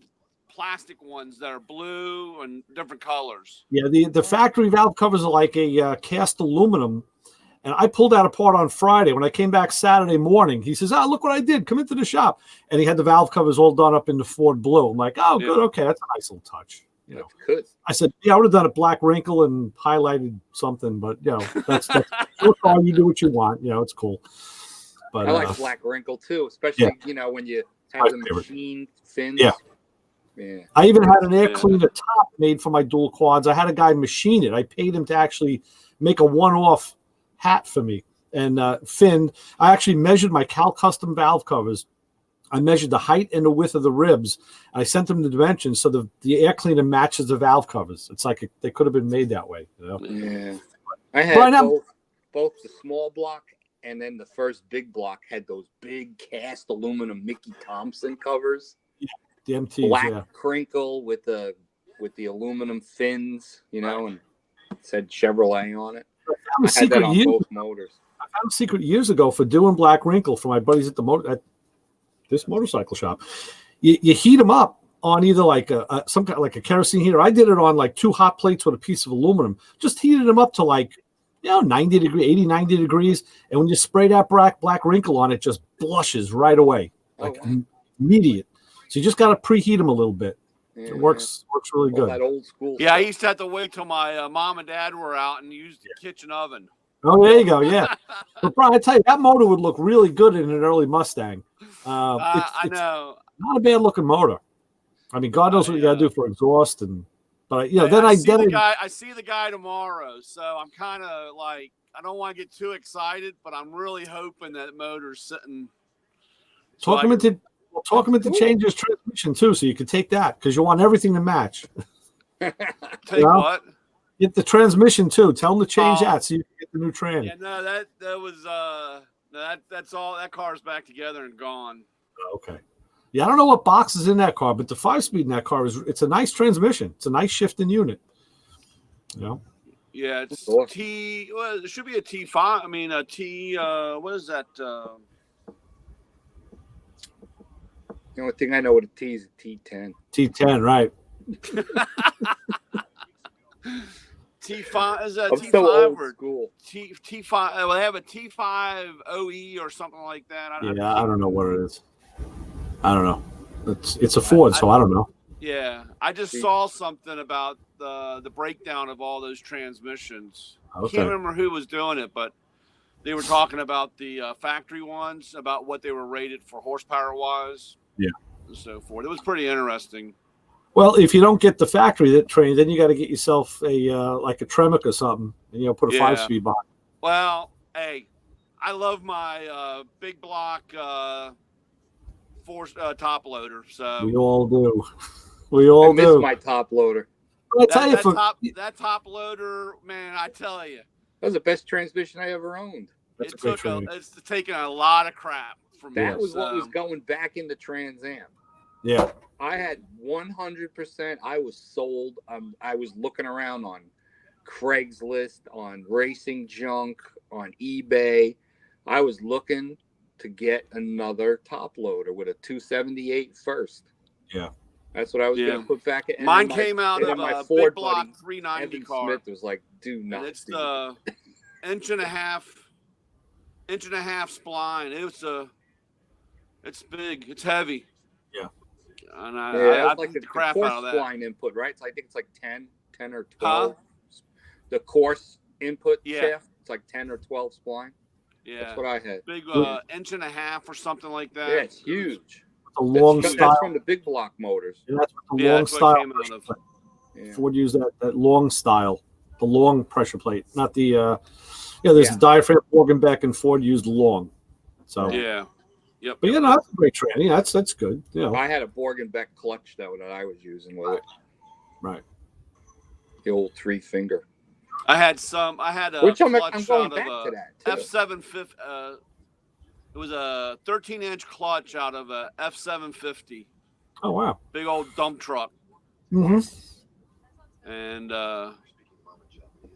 plastic ones that are blue and different colors. Yeah, the factory valve covers are like a cast aluminum. And I pulled that apart on Friday. When I came back Saturday morning, he says, look what I did. Come into the shop. And he had the valve covers all done up in the Ford blue. I'm like, good. Okay, that's a nice little touch. That's good. I said, I would have done a black wrinkle and highlighted something. But, that's your car. You do what you want. It's cool. But I like black wrinkle, too, especially, when you have the machine fins. Yeah. Yeah. I even had an air cleaner top made for my dual quads. I had a guy machine it. I paid him to actually make a one-off hat for me and fin. I actually measured my Cal Custom valve covers. I measured the height and the width of the ribs. I sent them the dimensions so the air cleaner matches the valve covers. It's like they could have been made that way. Yeah, I had both the small block and then the first big block had those big cast aluminum Mickey Thompson covers. Yeah, the MTs, black crinkle with the aluminum fins, and it said Chevrolet on it. I had that on both motors. I found a secret years ago for doing black wrinkle for my buddies at this motorcycle shop. You heat them up on either like some kind of like a kerosene heater. I did it on like 2 hot plates with a piece of aluminum. Just heated them up to like 90 degrees, and when you spray that black wrinkle on it, just blushes right away, immediate. So you just got to preheat them a little bit. It works really good. That old school. Yeah, I used to have to wait till my mom and dad were out and use the kitchen oven. Oh, there you go. Yeah, but Brian, I tell you, that motor would look really good in an early Mustang. I know. Not a bad looking motor. I mean, God knows what you got to do for exhaust, but I see the guy tomorrow, so I'm kind of like I don't want to get too excited, but I'm really hoping that motor's sitting. Talk him into change his transmission too, so you can take that because you want everything to match. Take what? Get the transmission too. Tell him to change that so you can get the new trans. Yeah, no, that was that's all. That car's back together and gone. Okay. Yeah, I don't know what box is in that car, but the 5-speed in that car it's a nice transmission. It's a nice shifting unit. Yeah, it's T. Well, it should be a T5. I mean, a T. What is that? The only thing I know what a T is a T10. T10, right? T5 is that I'm T5 so old or school. T5? Well, they have a T5 OE or something like that. I don't know what it is. I don't know. It's a Ford, so I don't know. Yeah, I just saw something about the breakdown of all those transmissions. I can't remember who was doing it, but they were talking about the factory ones, about what they were rated for horsepower wise. Yeah, and so forth. It was pretty interesting. Well, if you don't get the factory train, then you got to get yourself a like a Tremec or something, and put a 5-speed behind. Well, hey, I love my big block 4 top loader. So we all do. We all I miss my top loader. Well, I tell you, that top loader, man, I tell you, That was the best transmission I ever owned. That's It's taken a lot of crap from me. That was what was going back into Trans Am. Yeah. I had 100%. I was sold. I was looking around on Craigslist, on Racing Junk, on eBay. I was looking to get another top loader with a 278 first. Yeah. That's what I was going to put back in. Mine came out of my a Ford big block buddy, 390 Evan car. Smith was like, do not. And it's the inch and a half spline. It's big. It's heavy. Yeah. And I like the crap course out of that. spline input, right? So I think it's like 10 or 12. Huh? The course input shaft, it's like 10 or 12 spline. Yeah. That's what I had. Big inch and a half or something like that. Yeah, it's huge. A long style. That's from the big block motors. And that's what the long style. Yeah. Ford used that long style, the long pressure plate, not the. There's the diaphragm Morgenbeck, and Ford used long. So yeah. Yep. But that's a great training. That's good. I had a Morgenbeck clutch though that I was using with it. Right. The old 3-finger. I had a which I'm clutch going out back of to that too. F750. It was a 13-inch clutch out of a F750. Oh wow! Big old dump truck. Mm-hmm. And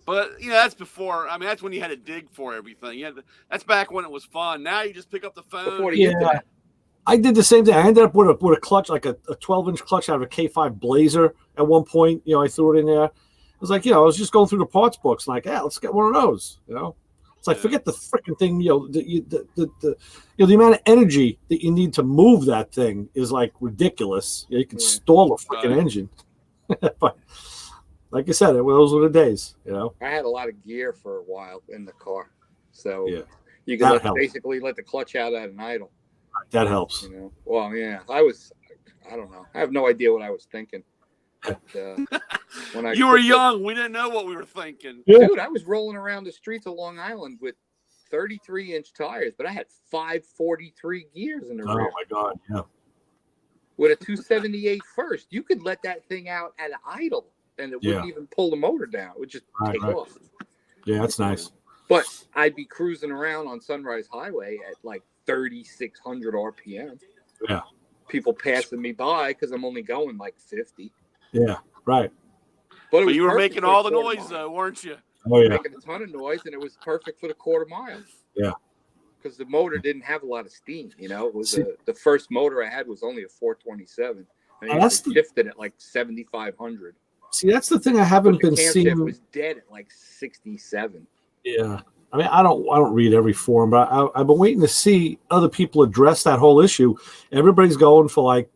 but that's before. I mean, that's when you had to dig for everything. That's back when it was fun. Now you just pick up the phone. Yeah. I did the same thing. I ended up with a clutch, like a 12-inch clutch out of a K5 Blazer at one point. I threw it in there. I was like, I was just going through the parts books, like, let's get one of those. It's like, forget the freaking thing. The amount of energy that you need to move that thing is like ridiculous. You can stall a freaking engine. But like I said, those were the days. I had a lot of gear for a while in the car, so you can basically let the clutch out at an idle. That helps. Well, yeah, I don't know. I have no idea what I was thinking. But, when you were young, we didn't know what we were thinking. Dude, I was rolling around the streets of Long Island with 33-inch tires, but I had 543 gears in the rear. Oh my God, yeah. With a 278 first, you could let that thing out at an idle, and it wouldn't even pull the motor down. It would just take off. Yeah, that's nice. But I'd be cruising around on Sunrise Highway at like 3,600 RPM. Yeah. People passing me by because I'm only going like 50. Yeah, right. But you were making all the noise, though, weren't you? Oh, yeah. Making a ton of noise, and it was perfect for the quarter mile. Yeah. Because the motor didn't have a lot of steam. It was the first motor I had was only a 427, and it shifted at like 7,500. See, that's the thing I haven't been seeing. It was dead at like 67. Yeah. I mean, I don't read every forum, but I've been waiting to see other people address that whole issue. Everybody's going for like,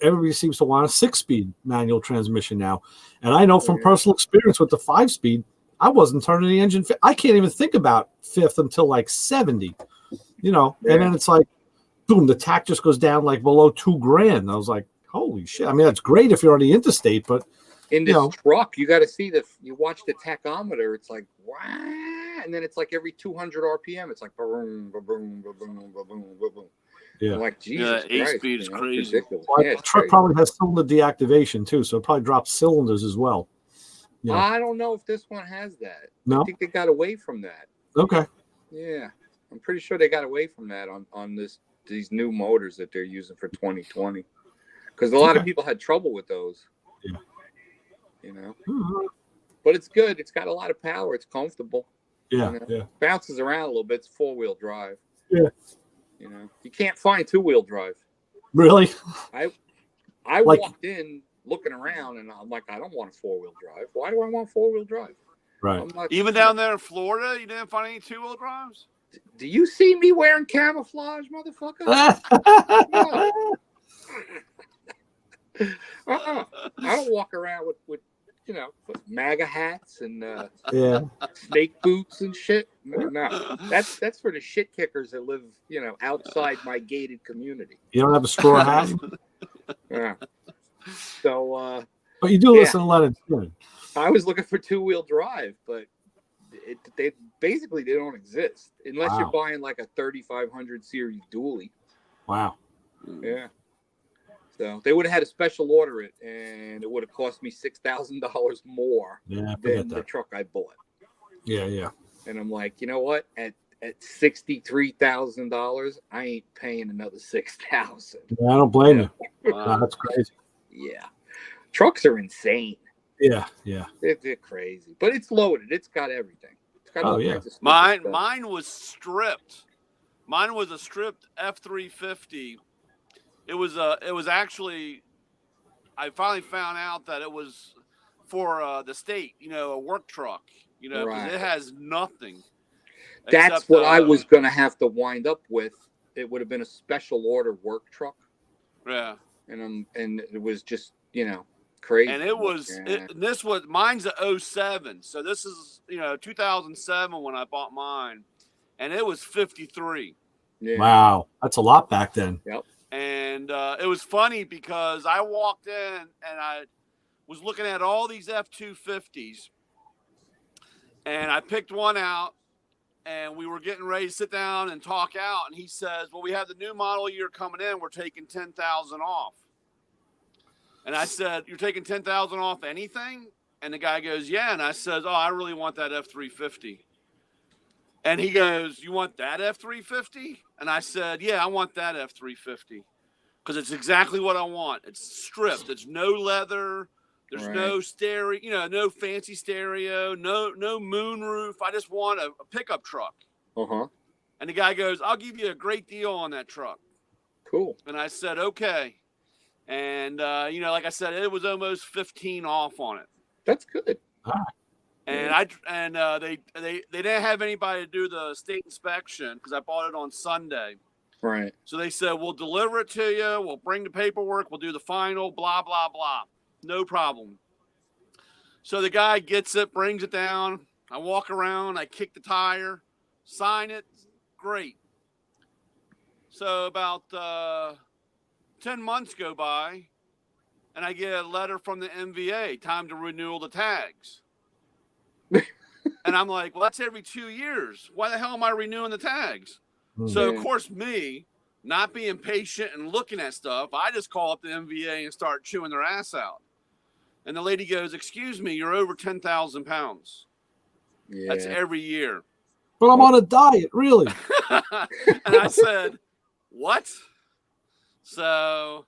everybody seems to want a 6-speed manual transmission now. And I know from personal experience with the 5-speed, I wasn't turning the engine. I can't even think about fifth until like 70, and then it's like, boom, the tack just goes down like below $2,000. I was like, holy shit. I mean, that's great if you're on the interstate, but in this truck, you got to see you watch the tachometer. It's like, wow. And then it's like every 200 RPM, it's like, boom, boom, boom, boom, boom, boom, boom. Yeah. I'm like, Jesus Christ, 8-speed is crazy. Ridiculous. Well, the truck probably has cylinder deactivation too, so it probably drops cylinders as well. I don't know if this one has that. No? I think they got away from that. Okay. Yeah, I'm pretty sure they got away from that on these new motors that they're using for 2020, because a lot of people had trouble with those. Yeah. But it's good. It's got a lot of power. It's comfortable. Yeah, Bounces around a little bit. It's 4-wheel drive. Yeah. You can't find 2-wheel drive. Really? I walked in looking around, and I'm like, I don't want a 4-wheel drive. Why do I want 4-wheel drive? Right. Even down there in Florida, you didn't find any 2-wheel drives? Do you see me wearing camouflage, motherfucker? I don't walk around with MAGA hats and snake boots and shit. No, that's for the shit kickers that live, outside my gated community. You don't have a straw hat? Yeah. So, but you do listen to a lot of. I was looking for 2-wheel drive, but they don't exist unless you're buying like a 3500 series dually. Wow. Yeah. So they would have had a special order it, and it would have cost me $6,000 more than the truck I bought. Yeah. And I'm like, you know what? At $63,000, I ain't paying another $6,000. Yeah, I don't blame you. Wow. That's crazy. Yeah, trucks are insane. Yeah. They're crazy, but it's loaded. It's got everything. It's got all kinds of stuff. Mine was stripped. Mine was a stripped F-350. It was actually, I finally found out that it was for the state, a work truck, because it has nothing. That's what I was going to have to wind up with. It would have been a special order work truck. Yeah. And it was just, crazy. And mine's a 07. So this is, 2007 when I bought mine, and it was 53. Yeah. Wow. That's a lot back then. Yep. And it was funny because I walked in and I was looking at all these F-250s, and I picked one out, and we were getting ready to sit down and talk out. And he says, well, we have the new model year coming in. We're taking 10,000 off. And I said, you're taking 10,000 off anything? And the guy goes, yeah. And I says, oh, I really want that F-350. And he goes, you want that F-350? And I said, yeah, I want that F-350 because it's exactly what I want. It's stripped. It's no leather. There's no stereo, no fancy stereo, no moon roof. I just want a pickup truck. Uh-huh. And the guy goes, I'll give you a great deal on that truck. Cool. And I said, okay. And, like I said, it was almost 15 off on it. That's good. And they didn't have anybody to do the state inspection because I bought it on Sunday. Right. So they said, we'll deliver it to you. We'll bring the paperwork. We'll do the final, blah, blah, blah. No problem. So the guy gets it, brings it down. I walk around. I kick the tire, sign it. Great. So about 10 months go by, and I get a letter from the MVA, time to renew the tags. And I'm like, well, that's every 2 years. Why the hell am I renewing the tags? So, of course, me, not being patient and looking at stuff, I just call up the MVA and start chewing their ass out. And the lady goes, excuse me, you're over 10,000 pounds. Yeah. That's every year. But I'm on a diet, really. And I said, what? So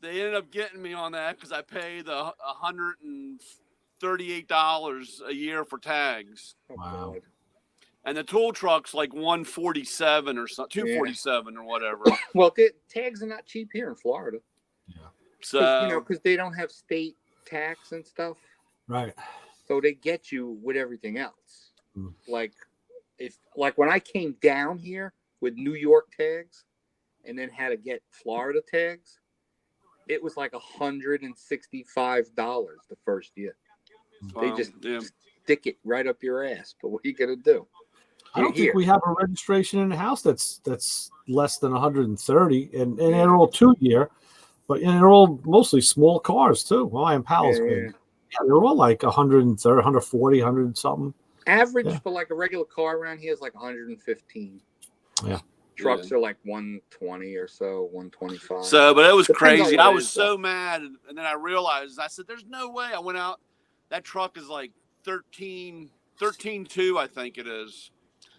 they ended up getting me on that because I pay the $138 a year for tags. Wow. And the tool truck's like 147 or something, 247 or whatever. Well, tags are not cheap here in Florida. Yeah. So because they don't have state tax and stuff. Right. So they get you with everything else. Like when I came down here with New York tags and then had to get Florida tags, it was like $165 the first year. Wow, they just stick it right up your ass. But what are you gonna do? I don't think we have a registration in the house that's less than 130, and they're all 2 year, but they're all mostly small cars too. Well, I am Powell's big. Yeah, they're all like 130, 140, 100 something. Average for like a regular car around here is like 115. Yeah. Trucks are like 120 or so, 125. So, but it was crazy. I was so mad, and then I realized, I said, "There's no way." I went out. That truck is like 13.2, I think it is.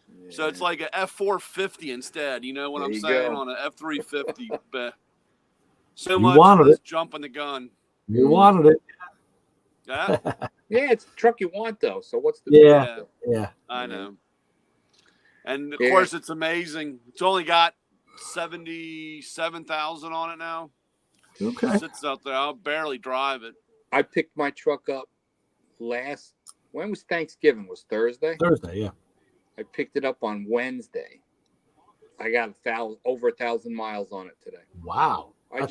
Yeah. So it's like an F450 instead. You know what I'm saying? On an F350. But so much for this jumping the gun. You wanted it. Yeah. Yeah, it's the truck you want though. So what's the yeah. I know. And of course, it's amazing. It's only got 77,000 on it now. Okay. It sits out there. I'll barely drive it. I picked my truck up when was Thanksgiving? Was Thursday? Thursday, yeah. I picked it up on Wednesday. I got over 1,000 miles on it today. Wow. I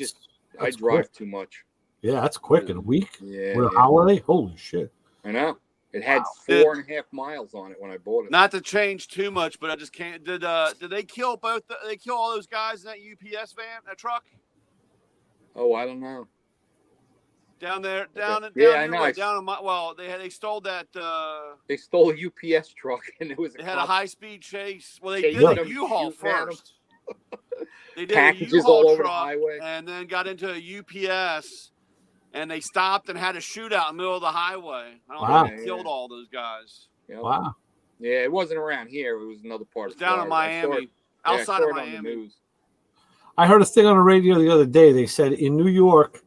drive too much. Yeah, that's quick in a week. Yeah. With a holiday? Holy shit. I know. It had 4.5 miles on it when I bought it. Not to change too much, but I just can't. Did they kill they kill all those guys in that UPS van, that truck? Oh, I don't know. Down there, I know. They stole that. They stole a UPS truck, and it was. They had a high-speed chase. Well, they did a U-Haul first. They did Packages a U-Haul all over the truck highway. and then got into a UPS, and they stopped and had a shootout in the middle of the highway. I don't Wow. know if they killed all those guys. Yep. Wow. Yeah, it wasn't around here. It was another part. It was down in Miami, outside of Miami. I heard a thing on the radio the other day. They said in New York,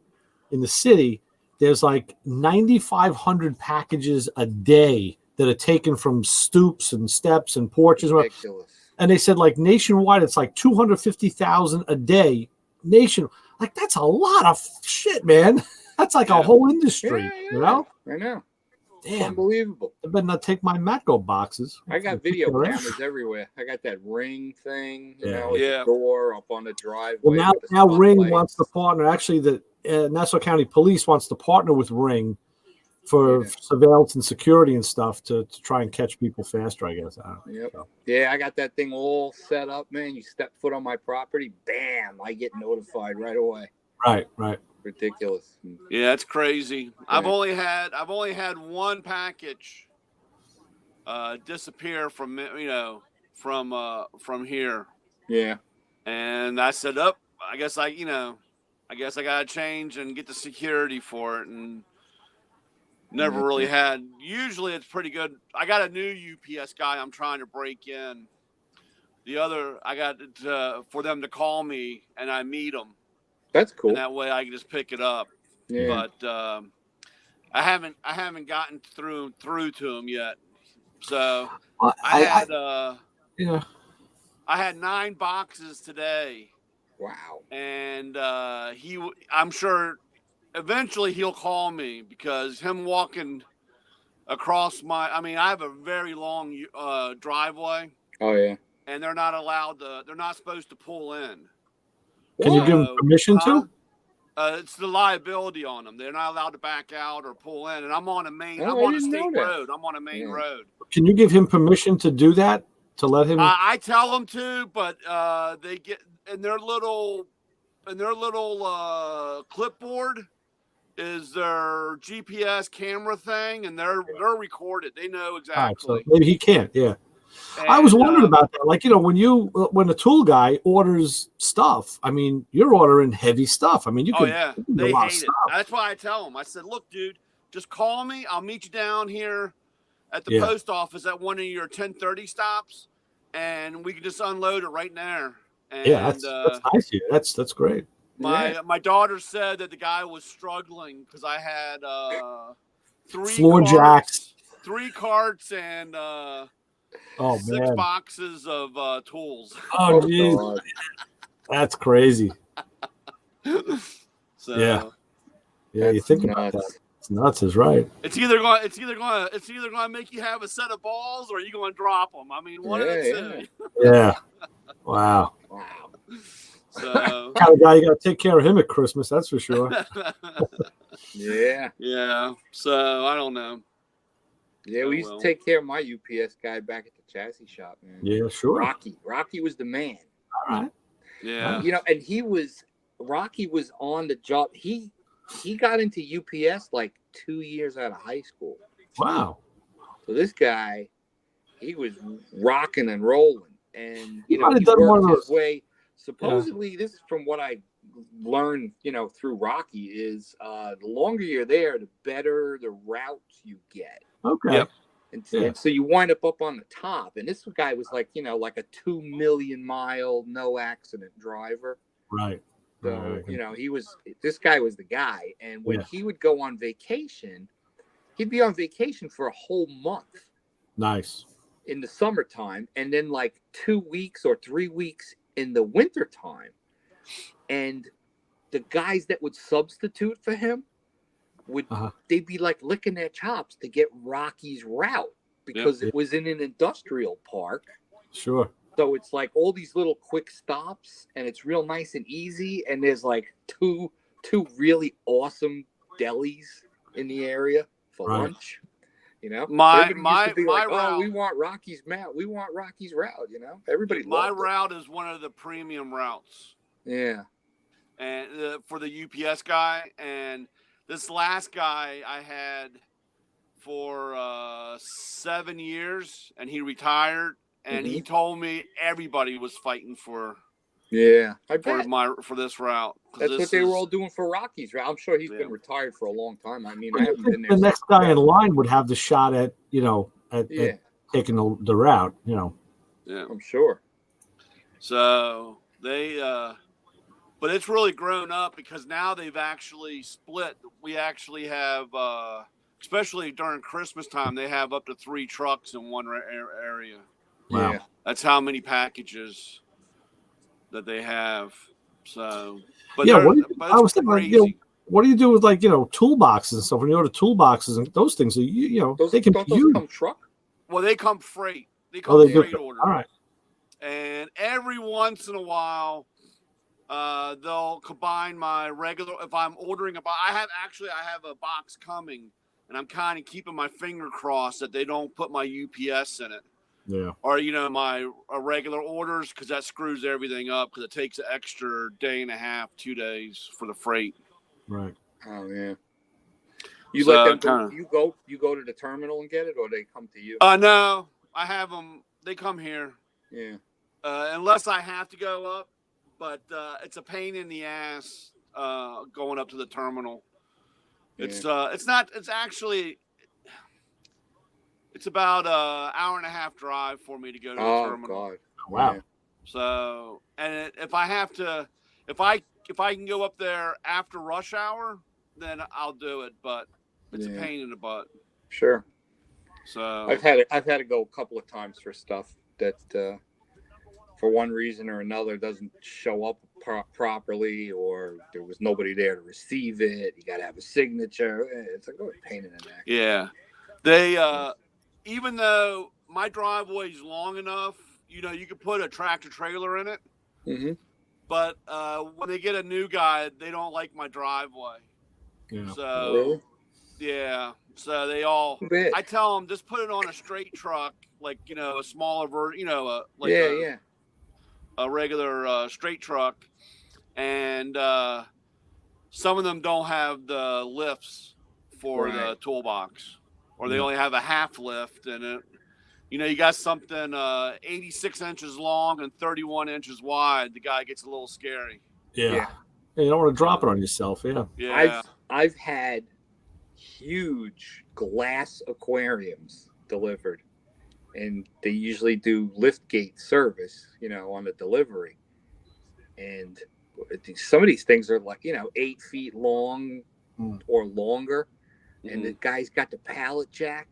in the city, there's like 9,500 packages a day that are taken from stoops and steps and porches. Ridiculous. And they said like nationwide, it's like 250,000 a day. Like that's a lot of shit, man. That's like a whole industry, you know? I know. Damn. Unbelievable. I better not take my Matco boxes. I got video cameras everywhere. I got that Ring thing, you know, with the door up on the driveway. Well, now Ring wants to partner. Actually, the Nassau County Police wants to partner with Ring for surveillance and security and stuff to try and catch people faster, I guess. Yeah, I got that thing all set up, man. You step foot on my property, bam, I get notified right away. Right. Ridiculous. Yeah, it's crazy. Yeah. I've only had one package disappear from here. Yeah. And I said, I guess I gotta change and get the security for it, and never really had. Usually it's pretty good. I got a new UPS guy I'm trying to break in. The other, I got for them to call me and I meet them. That's cool. And that way I can just pick it up. Yeah. But I haven't gotten through to him yet. So I had 9 boxes today. Wow. And I'm sure eventually he'll call me, because him walking across I have a very long driveway. Oh yeah. And they're not supposed to pull in. Can you give them permission to? It's the liability on them. They're not allowed to back out or pull in. And I'm on a state road. I'm on a main road. Can you give him permission to do that? To let him? I tell them to, but they get in their little clipboard is their GPS camera thing, and they're recorded. They know exactly. Right, so maybe he can't. Yeah. And, I was wondering about that. Like, when a tool guy orders stuff, you're ordering heavy stuff. You could. They hate it. That's why I tell them. I said, look, dude, just call me. I'll meet you down here at the post office at one of your 10:30 stops, and we can just unload it right there. And, that's nice. Yeah, that's great. My daughter said that the guy was struggling because I had 3 floor jacks, 3 carts, and 6 boxes of tools. Oh, geez. That's crazy. So yeah, you think about that. It's nuts, is right. It's either going to make you have a set of balls, or you're going to drop them. One of the two. Yeah. Wow. So kind of guy, you got to take care of him at Christmas. That's for sure. Yeah. So I don't know. Yeah, we used to take care of my UPS guy back at the chassis shop, man. Yeah, sure. Rocky was the man. All right. Yeah. And Rocky was on the job. He got into UPS like 2 years out of high school. Wow. So this guy, he was rocking and rolling, and he worked his way. Supposedly, this is from what I learned, through Rocky, is the longer you're there, the better the routes you get. Okay. Yep. And so you wind up on the top. And this guy was like, like a 2 million mile, no accident driver. Right. So, this guy was the guy. And when he would go on vacation, he'd be on vacation for a whole month. Nice. In the summertime. And then like 2 weeks or 3 weeks in the wintertime. And the guys that would substitute for him they'd be like licking their chops to get Rocky's route, because it was in an industrial park. Sure. So it's like all these little quick stops, and it's real nice and easy. And there's like two really awesome delis in the area for lunch. My route. We want Rocky's route. We want Rocky's route. Everybody. My route is one of the premium routes. Yeah. And for the UPS guy, and this last guy I had for 7 years, and he retired, and he told me everybody was fighting for Yeah, I bet. for this route. That's what they were all doing for Rocky's route. I'm sure he's been retired for a long time. I mean, I haven't been there. The next guy in line would have the shot at at taking the route. Yeah, I'm sure. So they, but it's really grown up because now they've actually split. We actually have, especially during Christmas time, they have up to 3 trucks in one area. Wow. Yeah, that's how many packages that they have. So, but yeah, but I was thinking, what do you do with toolboxes and stuff when you order toolboxes and those things? They can be used. Come truck. Well, they come freight. They come freight order. All right. And every once in a while, they'll combine my regular. If I'm ordering a box, I have a box coming, and I'm kind of keeping my finger crossed that they don't put my UPS in it. Yeah. Or my regular orders, because that screws everything up, because it takes an extra day and a half, 2 days for the freight. Right. Oh yeah. You let them go. You go to the terminal and get it, or they come to you? No, I have them. They come here. Yeah. Unless I have to go up, but it's a pain in the ass going up to the terminal. Yeah. It's about an hour and a half drive for me to go to the terminal. Oh God! Wow. Yeah. So, and if I can go up there after rush hour, then I'll do it. But it's a pain in the butt. Sure. So I've had to go a couple of times for stuff that for one reason or another doesn't show up properly, or there was nobody there to receive it. You got to have a signature. It's a pain in the neck. Yeah, they even though my driveway is long enough, you could put a tractor trailer in it. Mm-hmm. But when they get a new guy, they don't like my driveway. Yeah. So Really? yeah. So they all. I tell them just put it on a straight truck, like a smaller version, a regular straight truck, and some of them don't have the lifts for the toolbox, or they only have a half lift, and it. You got something 86 inches long and 31 inches wide. The guy gets a little scary. Yeah. You don't want to drop it on yourself. Yeah. Yeah. I've had huge glass aquariums delivered, and they usually do lift gate service, on the delivery. And some of these things are like, 8 feet long or longer. Mm-hmm. And the guy's got the pallet jack.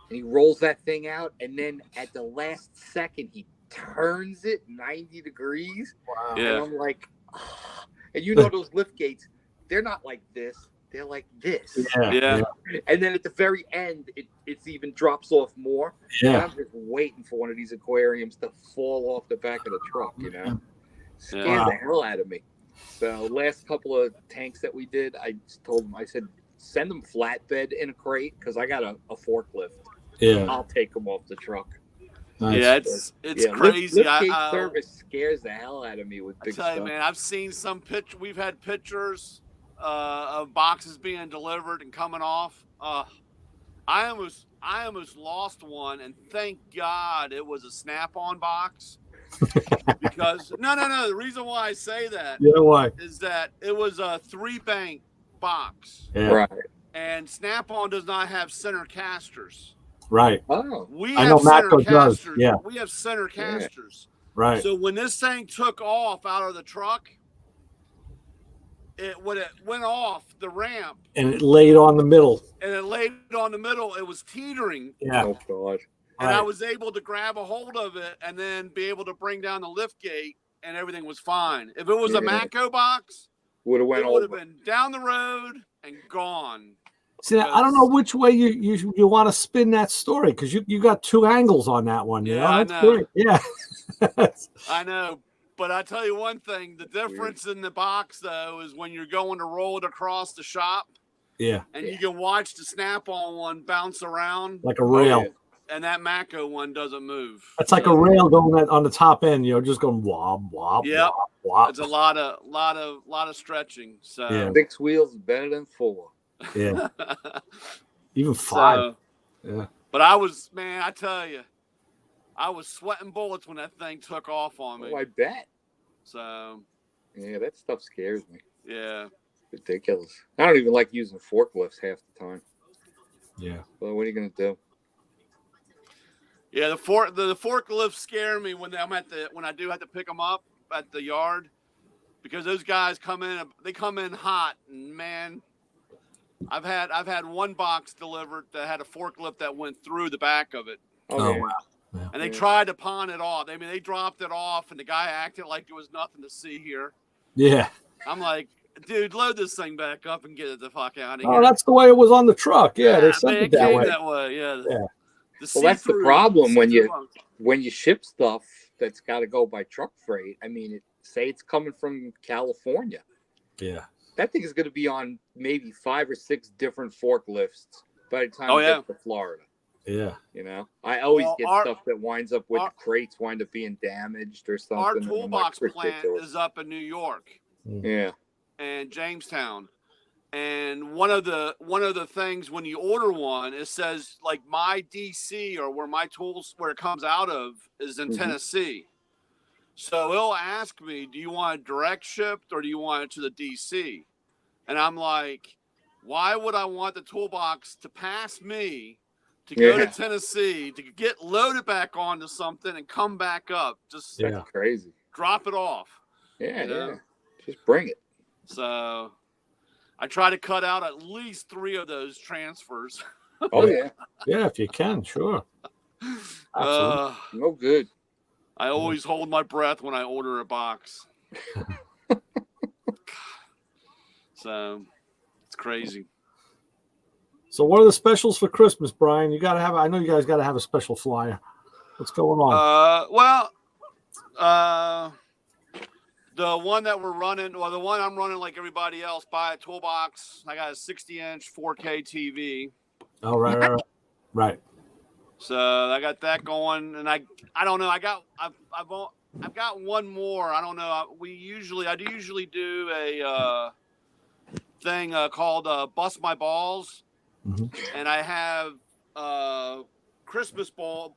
And he rolls that thing out, and then at the last second, he turns it 90 degrees. Wow. Yeah. And I'm like, oh. And those lift gates, they're not like this. They're like this. Yeah. And then at the very end, it's even drops off more. Yeah. And I'm just waiting for one of these aquariums to fall off the back of the truck, Scared the hell out of me. So last couple of tanks that we did, I told them, I said, send them flatbed in a crate, because I got a forklift. Yeah, I'll take them off the truck. Nice. Yeah, it's crazy. Liftgate service scares the hell out of me with big stuff. I tell you, man, I've seen some We've had pictures of boxes being delivered and coming off. I almost lost one, and thank God it was a Snap-on box. Because no. The reason why I say that is that it was a 3-bank box. Yeah. Right. And Snap-on does not have center casters. Right. Oh. We I have know center Matco casters. does. Yeah. We have center casters. Right. So when this thing took off out of the truck, when it went off the ramp, and it laid on the middle. It was teetering. Yeah. Oh God. And I was able to grab a hold of it and then be able to bring down the lift gate, and everything was fine. If it was a Matco box, would have been down the road and gone. See, I don't know which way you want to spin that story, because you got 2 angles on that one. I know. Great. Yeah. I know. But I tell you one thing, the difference in the box, though, is when you're going to roll it across the shop. Yeah. And you can watch the Snap-on one bounce around. Like a rail. And that Matco one doesn't move. It's like a rail going on the top end, just going wob, wob, yep. wob, wob. It's a lot of stretching. So 6 wheels is better than 4. Yeah. Even 5. So, yeah. But I tell you, I was sweating bullets when that thing took off on me. Oh, I bet. So Yeah, that stuff scares me. yeah. Ridiculous. I don't even like using forklifts half the time. Yeah. Well, what are you gonna do? Yeah, the forklifts scare me when when I do have to pick them up at the yard, because those guys come in hot, and man, I've had one box delivered that had a forklift that went through the back of it. Oh, yeah. wow. Yeah. And they tried to pawn it off. I mean, they dropped it off, and the guy acted like there was nothing to see here. Yeah. I'm like, dude, load this thing back up and get it the fuck out of Oh, here. that's the way it was on the truck. Yeah, they sent man, it that came way. that way. Yeah. Yeah. Well, that's the problem when you ship stuff that's got to go by truck freight. I mean, say it's coming from California. Yeah. That thing is going to be on maybe 5 or 6 different forklifts by the time it gets to Florida. Yeah. You know, I always get stuff that winds up with crates wind up being damaged or something. Our toolbox plant is up in New York. Yeah. And Jamestown. And one of the things when you order one, it says like my DC or where it comes out of is in Tennessee. So it'll ask me, do you want it direct shipped or do you want it to the DC? And I'm like, why would I want the toolbox to pass me to go to Tennessee to get loaded back onto something and come back up? Just that's crazy. Drop it off. Yeah, yeah. Just bring it. So I try to cut out at least 3 of those transfers. Oh yeah. Yeah, if you can, sure. No good. I always hold my breath when I order a box. So it's crazy. So what are the specials for Christmas, Brian? I know you guys gotta have a special flyer. What's going on? The one that we're running, the one I'm running like everybody else, buy a toolbox. I got a 60-inch 4K TV. Oh, right. So I got that going, and I don't know. I've got one more. I don't know. I usually do a thing called Bust My Balls, and I have Christmas balls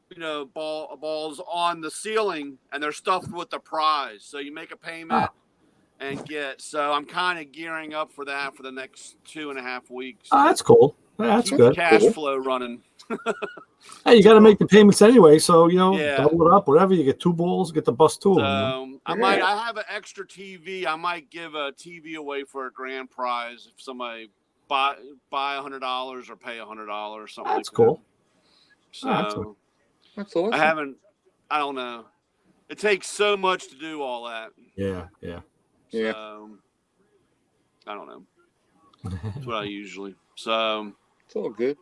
on the ceiling, and they're stuffed with the prize. So you make a payment and get. So I'm kind of gearing up for that for the next 2.5 weeks. Oh, that's cool. Yeah, that's good. Cash flow running. Hey, you got to make the payments anyway, so double it up, whatever. You get 2 balls, get the bus tool. So I have an extra TV. I might give a TV away for a grand prize if somebody buy $100 or pay $100 or something. That's cool. So that's awesome. I don't know. It takes so much to do all that. Yeah. So, I don't know. That's what I usually. So it's all good.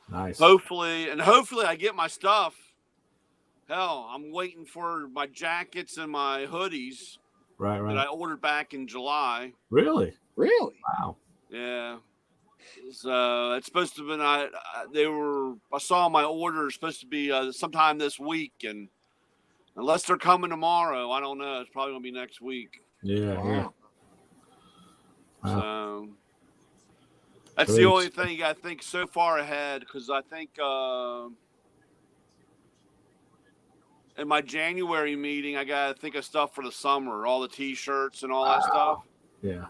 Nice. Hopefully I get my stuff. Hell, I'm waiting for my jackets and my hoodies. Right. That I ordered back in July. Really? Wow. Yeah. So it's supposed to have been. I saw my order supposed to be sometime this week, and unless they're coming tomorrow, I don't know. It's probably gonna be next week. Yeah. Wow. So that's the only thing you got to think so far ahead, because I think in my January meeting, I got to think of stuff for the summer, all the T-shirts and all that stuff. Yeah.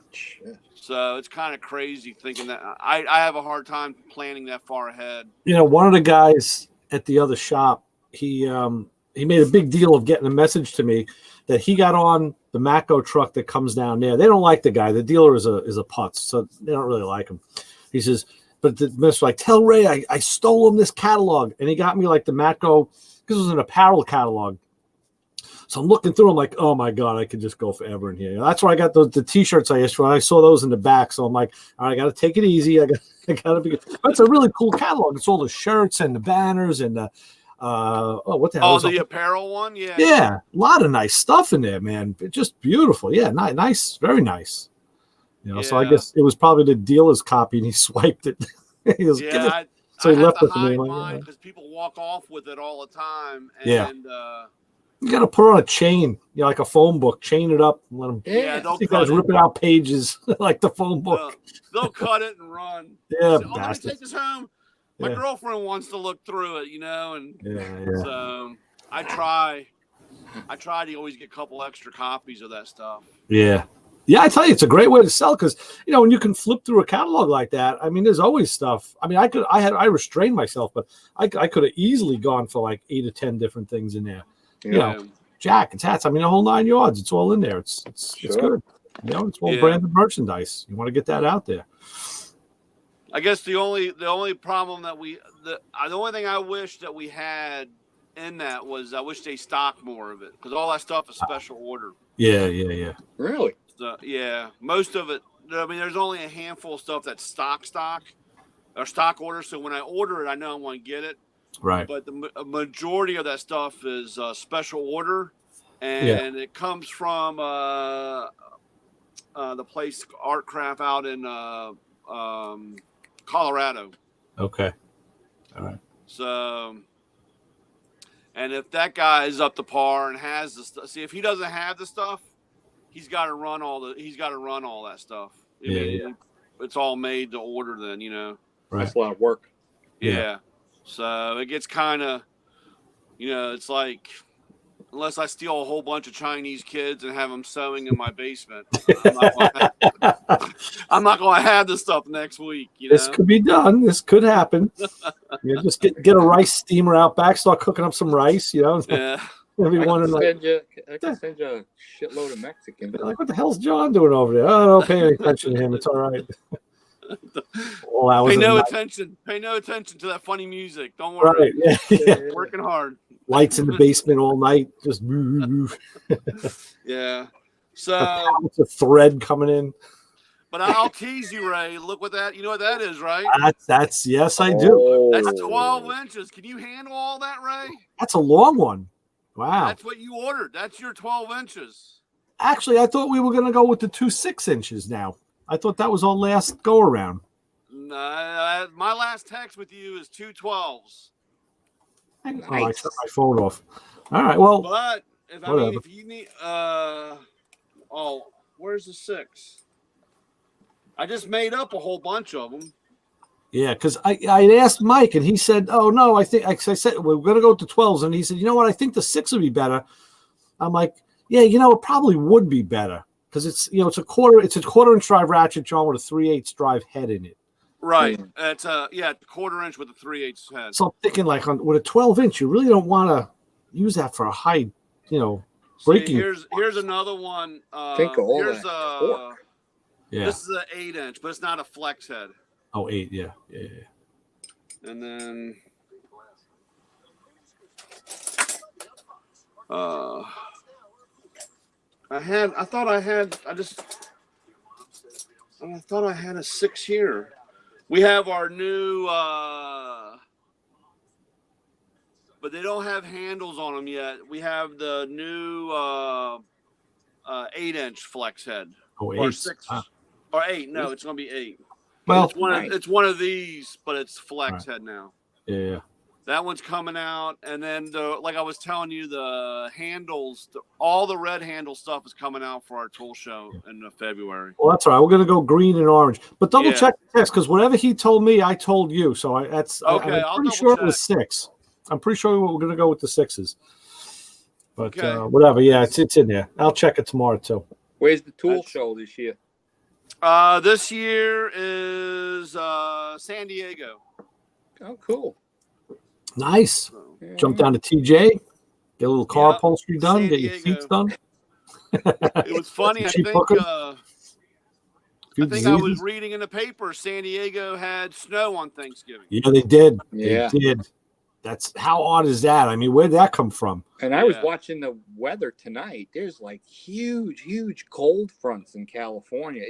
So it's kind of crazy thinking that. I have a hard time planning that far ahead. One of the guys at the other shop, he made a big deal of getting a message to me that he got on the Mako truck that comes down there. They don't like the guy. The dealer is a putz, so they don't really like him. He says, but the mister like, tell Ray I stole him this catalog, and he got me like the Mako, because it was an apparel catalog. So I'm looking through. I'm like, oh my god, I could just go forever in here. That's where I got the T-shirts I asked for. I saw those in the back, so I'm like, all right, I got to take it easy. I got to be. That's a really cool catalog. It's all the shirts and the banners and the what the hell? Oh, the apparel one, yeah. Yeah, a lot of nice stuff in there, man. Just beautiful. Yeah, nice, very nice. So I guess it was probably the dealer's copy, and he swiped it. He goes, so he left it for me. Because people walk off with it all the time. And, you got to put on a chain, like a phone book. Chain it up and let them. Yeah, you guys ripping out pages like the phone book. They'll cut it and run. Yeah, let me take this home. My girlfriend wants to look through it, and so I try. I try to always get a couple extra copies of that stuff. Yeah. Yeah, I tell you, it's a great way to sell because, when you can flip through a catalog like that, I mean, there's always stuff. I mean, I restrained myself, but I could have easily gone for like 8 or 10 different things in there. Yeah. Jackets, hats. I mean, the whole 9 yards. It's all in there. It's good. It's all branded merchandise. You want to get that out there. I guess the only problem that the only thing I wish that we had in that was I wish they stocked more of it because all that stuff is special order. Yeah. Really? So, yeah, most of it. I mean, there's only a handful of stuff that's stock or stock order. So when I order it, I know I'm going to get it. Right. But the majority of that stuff is special order, and it comes from the place Art Craft out in Colorado. Okay. All right. So, and if that guy is up to par and has the stuff, see if he doesn't have the stuff, he's got to run all that stuff. I mean, it's all made to order. Then Right. That's a lot of work. Yeah. So it gets kind of, it's like, unless I steal a whole bunch of Chinese kids and have them sewing in my basement, I'm not going to have this stuff next week. This could be done. This could happen. Just get a rice steamer out back, start cooking up some rice. Yeah. I can send you a shitload of Mexican. Like, what the hell's John doing over there? Oh, don't pay any attention to him. It's all right. Pay no attention to that funny music. Don't worry. Right. Yeah. Working hard. Lights in the basement all night. Just yeah. So it's a thread coming in. But I'll tease you, Ray. Look what that. You know what that is, right? That's yes, I do. That's 12 inches. Can you handle all that, Ray? That's a long one. Wow. That's what you ordered. That's your 12 inches. Actually, I thought we were going to go with the 2 6-inches now. I thought that was our last go around. No, my last text with you is 2 12s. Nice. Oh, I turned my phone off. All right. Well, but if you need, where's the 6? I just made up a whole bunch of them. Yeah, because I asked Mike and he said, "Oh no, I said we're going to go to 12s," and he said, "You know what? I think the 6 would be better." I'm like, "Yeah, it probably would be better." Because it's it's a quarter-inch drive ratchet, John, with a 3/8 drive head in it. Right. It's a quarter-inch with a 3/8 head. So I'm thinking with a 12-inch, you really don't want to use that for a high, breaking. Here's another one. Think of all that torque. Yeah. This is an 8-inch, but it's not a flex head. Oh, 8, yeah. And then I thought I had a 6 here. We have our new but they don't have handles on them yet. We have the new 8-inch flex head. Oh, 8. Or 6 or 8. No, it's going to be 8. Well, it's one of these, but it's flex head now. Yeah. That one's coming out, and then like I was telling you, the handles, all the red handle stuff is coming out for our tool show in February. Well, that's all right. We're going to go green and orange, but double check the text because whatever he told me, I told you. So okay. I'm pretty sure it was 6. I'm pretty sure we're going to go with the 6s. But whatever, yeah, it's in there. I'll check it tomorrow too. Where's the tool show this year? This year is San Diego. Oh, cool. Nice. Jump down to TJ, get a little car upholstery done, San get your seats done. It was funny. I think I was reading in the paper San Diego had snow on Thanksgiving. Yeah, they did. Yeah. They did. That's how odd is that? I mean, where'd that come from? And I was watching the weather tonight. There's like huge cold fronts in California,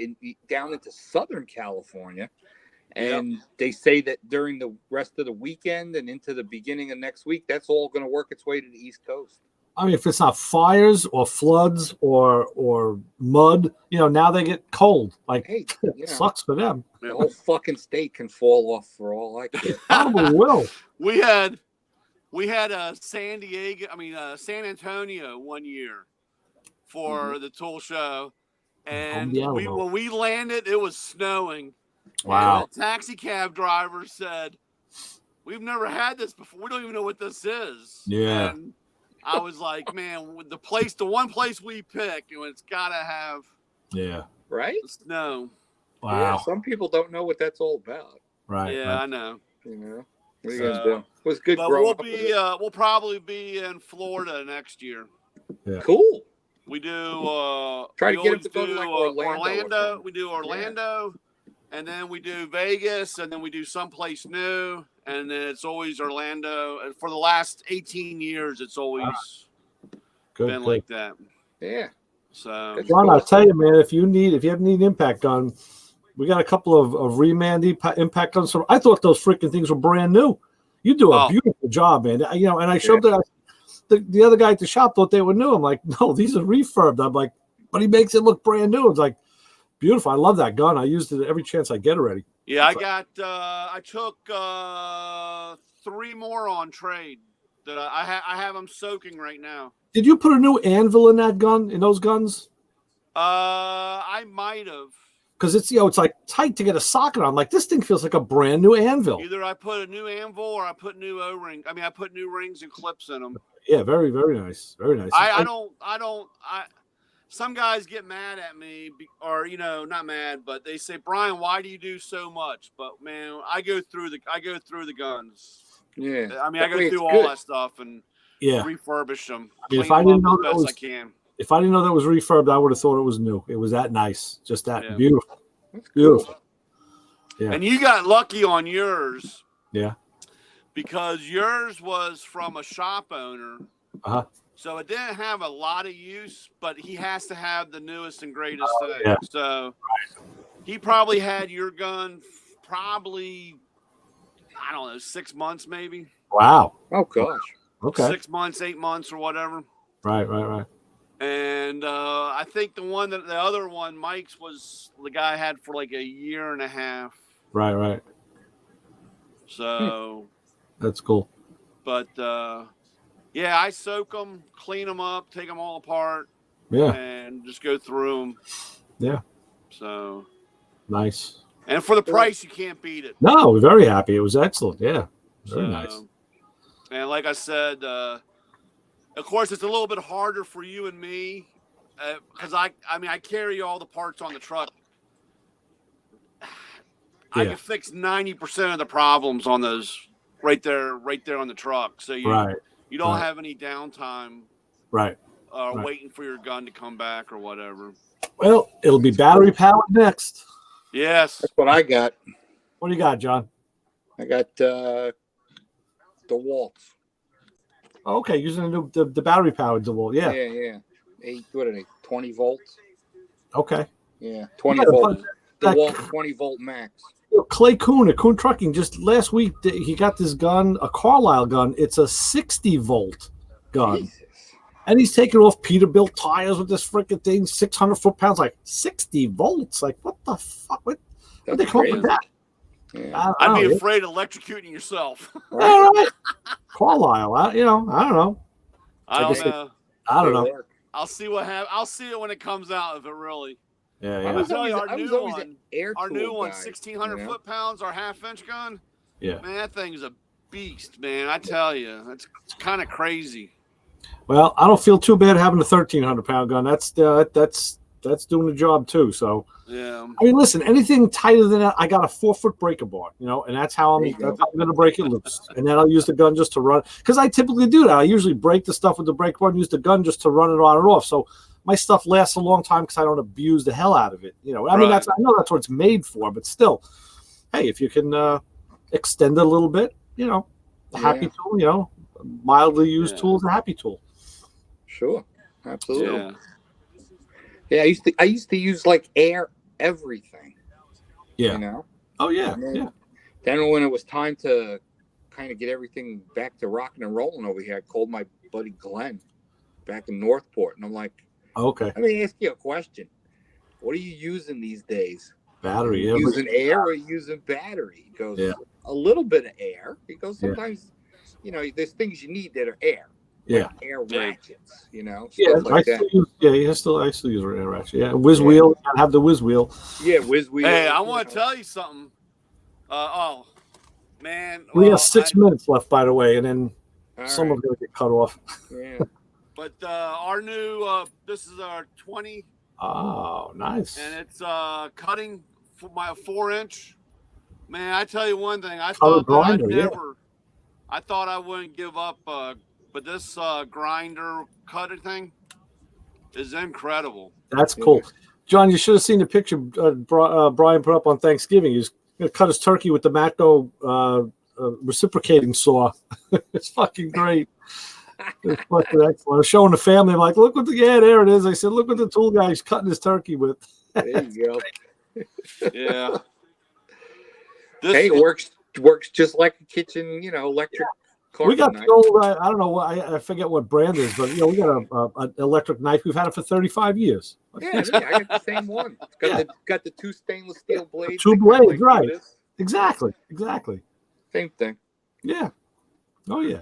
down into Southern California. And they say that during the rest of the weekend and into the beginning of next week, that's all going to work its way to the East Coast. I mean, if it's not fires or floods or mud, now they get cold. Like, it sucks for them. The whole fucking state can fall off for all I care. Probably will. We had San Antonio one year for the tool show, and when we landed, it was snowing. Wow. And the taxi cab driver said, "We've never had this before. We don't even know what this is." Yeah. And I was like, man, the one place we pick, it's got to have right? the snow. Wow. Yeah, some people don't know what that's all about. Right. Yeah, right. I know. You know, what are you gonna do? It was good But growing up. we'll probably be in Florida next year. Yeah. Cool. We do. Try we to get always them to go to like Orlando. We do Orlando, and then we do Vegas, and then we do someplace new, and then it's always Orlando. And for the last 18 years, it's always been like that. Yeah. So, John, I'll tell you, man, if you ever need an impact gun, we got a couple of reman impact guns. So I thought those freaking things were brand new. You do a beautiful job, man. And I showed that. The other guy at the shop thought they were new. I'm like, no, these are refurbed. I'm like, but he makes it look brand new. It's like beautiful. I love that gun. I used it every chance I get already. Yeah, I took 3 more on trade that I have them soaking right now. Did you put a new anvil in those guns? I might have. Because it's like tight to get a socket on. Like, this thing feels like a brand new anvil. Either I put a new anvil or I put new O-ring. I mean, I put new rings and clips in them. Yeah, very, very nice. Very nice. Some guys get mad at me, or not mad, but they say, Brian, why do you do so much? But man, I go through the guns. Yeah, I mean, I go through all that stuff and refurbish them. I mean, if I didn't know that I can. If I didn't know that was refurbed, I would have thought it was new. It was that nice, just that beautiful, beautiful. Yeah. And you got lucky on yours. Yeah. Because yours was from a shop owner. Uh-huh. So it didn't have a lot of use, but he has to have the newest and greatest thing. Yeah. So he probably had your gun I don't know, 6 months maybe. Wow. Oh gosh. Okay. 6 months, 8 months or whatever. Right. And I think the other one, Mike's, was the guy had for like a year and a half. Right. So that's cool. But I soak them, clean them up, take them all apart, and just go through them. Yeah. So nice. And for the price, you can't beat it. No, we're very happy. It was excellent. Yeah, very nice. And like I said, of course, it's a little bit harder for you and me because I carry all the parts on the truck. I can fix 90% of the problems on those right there on the truck. So you don't have any downtime. Right. Waiting for your gun to come back or whatever. Well, it'll be battery powered next. Yes. That's what I got. What do you got, John? I got the Waltz. Oh, okay, using the battery powered DeWalt. Yeah. 20 volts. Okay. Yeah, 20 volts. DeWalt 20 volt max. Clay Kuhn at Kuhn Trucking just last week he got this gun, a Carlisle gun. It's a 60 volt gun. Jesus. And he's taking off Peterbilt tires with this freaking thing, 600 foot-pounds, like 60 volts. Like, what the fuck? What they come up with that? Yeah. I'd be afraid of electrocuting yourself. All right. Carlisle, I don't know. I don't know. I'll see what happens. I'll see it when it comes out, if it really. Yeah. I was always our new one, 1,600 foot-pounds, our half-inch gun. Yeah. Man, that thing is a beast, man. I tell you, it's kind of crazy. Well, I don't feel too bad having a 1,300-pound gun. That's doing the job too. So yeah. I mean, listen, anything tighter than that, I got a 4-foot breaker bar, and that's how I'm going to break it loose. And then I'll use the gun just to run, because I typically do that. I usually break the stuff with the breaker bar and use the gun just to run it on and off. So my stuff lasts a long time because I don't abuse the hell out of it. I mean, I know that's what it's made for, but still, hey, if you can extend it a little bit, a happy tool, mildly used tool is a happy tool. Sure, absolutely. Yeah, I used to use like air everything. Yeah. Oh yeah. Then when it was time to kind of get everything back to rocking and rolling over here, I called my buddy Glenn back in Northport, and I'm like, okay, let me ask you a question. What are you using these days? Battery. Are you using air or are you using battery? He goes, a little bit of air. He goes, sometimes, there's things you need that are air. Yeah. Air ratchets, stuff like that. I still use air ratchet. Yeah. Whiz wheel. I have the whiz wheel. Yeah, whiz wheel. Hey, I want to tell you something. Man. We have 6 minutes left, by the way, and then someone's going to get cut off. Yeah. But our new this is our 20. Oh, nice. And it's cutting for my 4-inch. Man, I tell you one thing. I Color thought that I'd grinder, yeah. never. I thought I wouldn't give up, but this grinder cutter thing is incredible. That's cool. John, you should have seen the picture Brian put up on Thanksgiving. He's going to cut his turkey with the Matco reciprocating saw. It's fucking great. It's fucking excellent. I was showing the family. I'm like, look what there it is. I said, look what the tool guy's cutting his turkey with. There you go. Yeah. Hey, it works just like a kitchen, electric We got knife. the old, I don't know, I forget what brand it is, but we got an electric knife. We've had it for 35 years. Yeah, I got the same one. It's got the 2 stainless steel blades. 2 blades, right? Exactly. Same thing. Yeah. Oh yeah.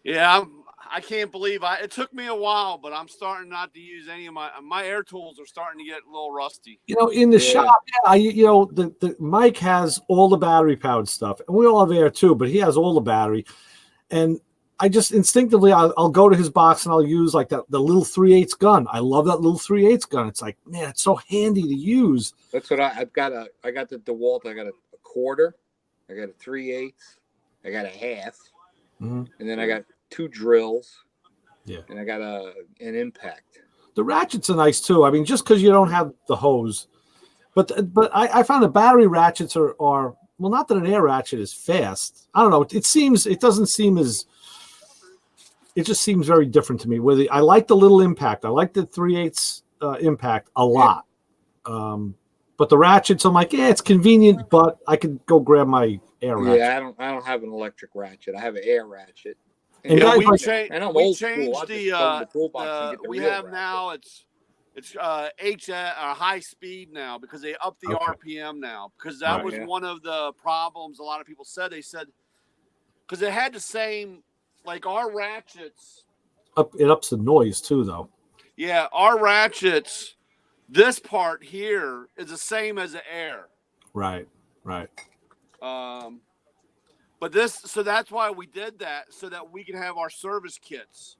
Yeah, I can't believe it took me a while, but I'm starting not to use any of my air tools are starting to get a little rusty. In the shop, the Mike has all the battery powered stuff, and we all have air too, but he has all the battery. And I just instinctively, I'll go to his box and I'll use like the little 3/8 gun. I love that little 3/8 gun. It's like, man, it's so handy to use. That's what I've got. I got the DeWalt. I got a quarter. I got a 3/8. I got a half, and then I got 2 drills. Yeah, and I got an impact. The ratchets are nice too. I mean, just because you don't have the hose, but I found the battery ratchets are well, not that an air ratchet is fast. I don't know. It doesn't seem as. It just seems very different to me. I like the little impact. I like the 3/8 impact a lot. But the ratchets, I'm like, it's convenient, but I could go grab my air ratchet. Yeah, I don't have an electric ratchet. I have an air ratchet. And we changed the we have now it's high speed now because they upped the RPM now because that was one of the problems a lot of people said. They said because it had the same like our ratchets. It ups the noise too, though. Yeah, our ratchets. This part here is the same as the air. Right. But so that's why we did that so that we can have our service kits.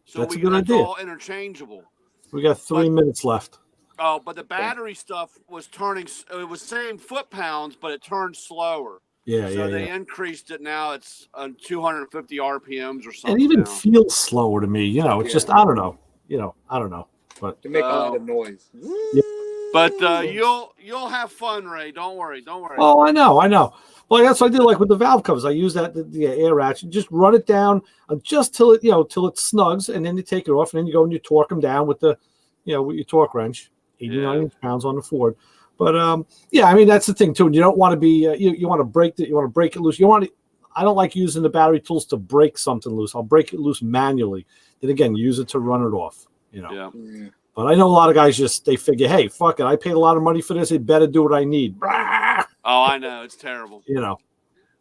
So that's a good idea. All interchangeable. We got 3 minutes left. Oh, but the battery stuff was turning. It was same foot pounds, but it turned slower. So they increased it. Now it's on 250 RPMs or something. It even feels slower to me. It's just I don't know. I don't know. But to make a lot of noise. Yeah. But you'll have fun, Ray. Don't worry. Oh, I know. Well, that's what I did. Like with the valve covers, I use the air ratchet. Just run it down just till it snugs, and then you take it off, and then you go and you torque them down with with your torque wrench, 89 pounds on the Ford. But I mean that's the thing too. You don't want to be you want to break it loose. I don't like using the battery tools to break something loose. I'll break it loose manually. Then again, use it to run it off. Yeah. But I know a lot of guys they figure, hey, fuck it, I paid a lot of money for this. It better do what I need. Oh, I know. It's terrible.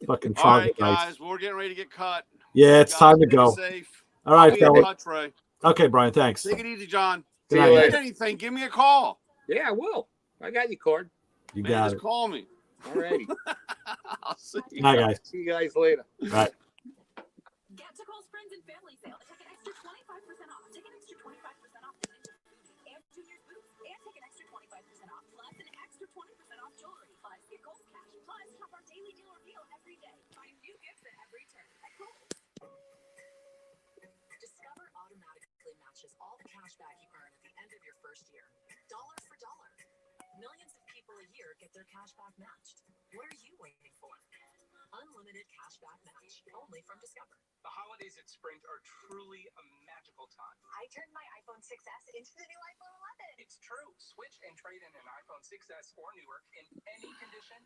Fucking all right, guys. We're getting ready to get cut. Yeah, it's time to go. Safe. All right, fellas. Touch, Ray. Okay, Brian, thanks. Take it easy, John. See you later. If anything, give me a call. Yeah, I will. I got your card. You got just call me. All righty. I'll see you. Hi, guys. See you guys later. All right. Get to Cole's Friends and Family Sale. Take an extra 25% off. Take an extra 25% off. And Junior's boots. And take an extra 25% off. Plus an extra 20% off jewelry. Plus get Cole's cash. Plus shop our daily deal reveal every day. Find new gifts at every turn at Cole's. Discover automatically matches all the cash back you earn at the end of your first year. Dollar for dollar. Millions of people a year get their cash back matched. What are you waiting for? Unlimited cash back match. Only from Discover. The holidays at Sprint are truly a magical time. I turned my iPhone 6S into the new iPhone 11. It's true. Switch and trade in an iPhone 6S or newer in any condition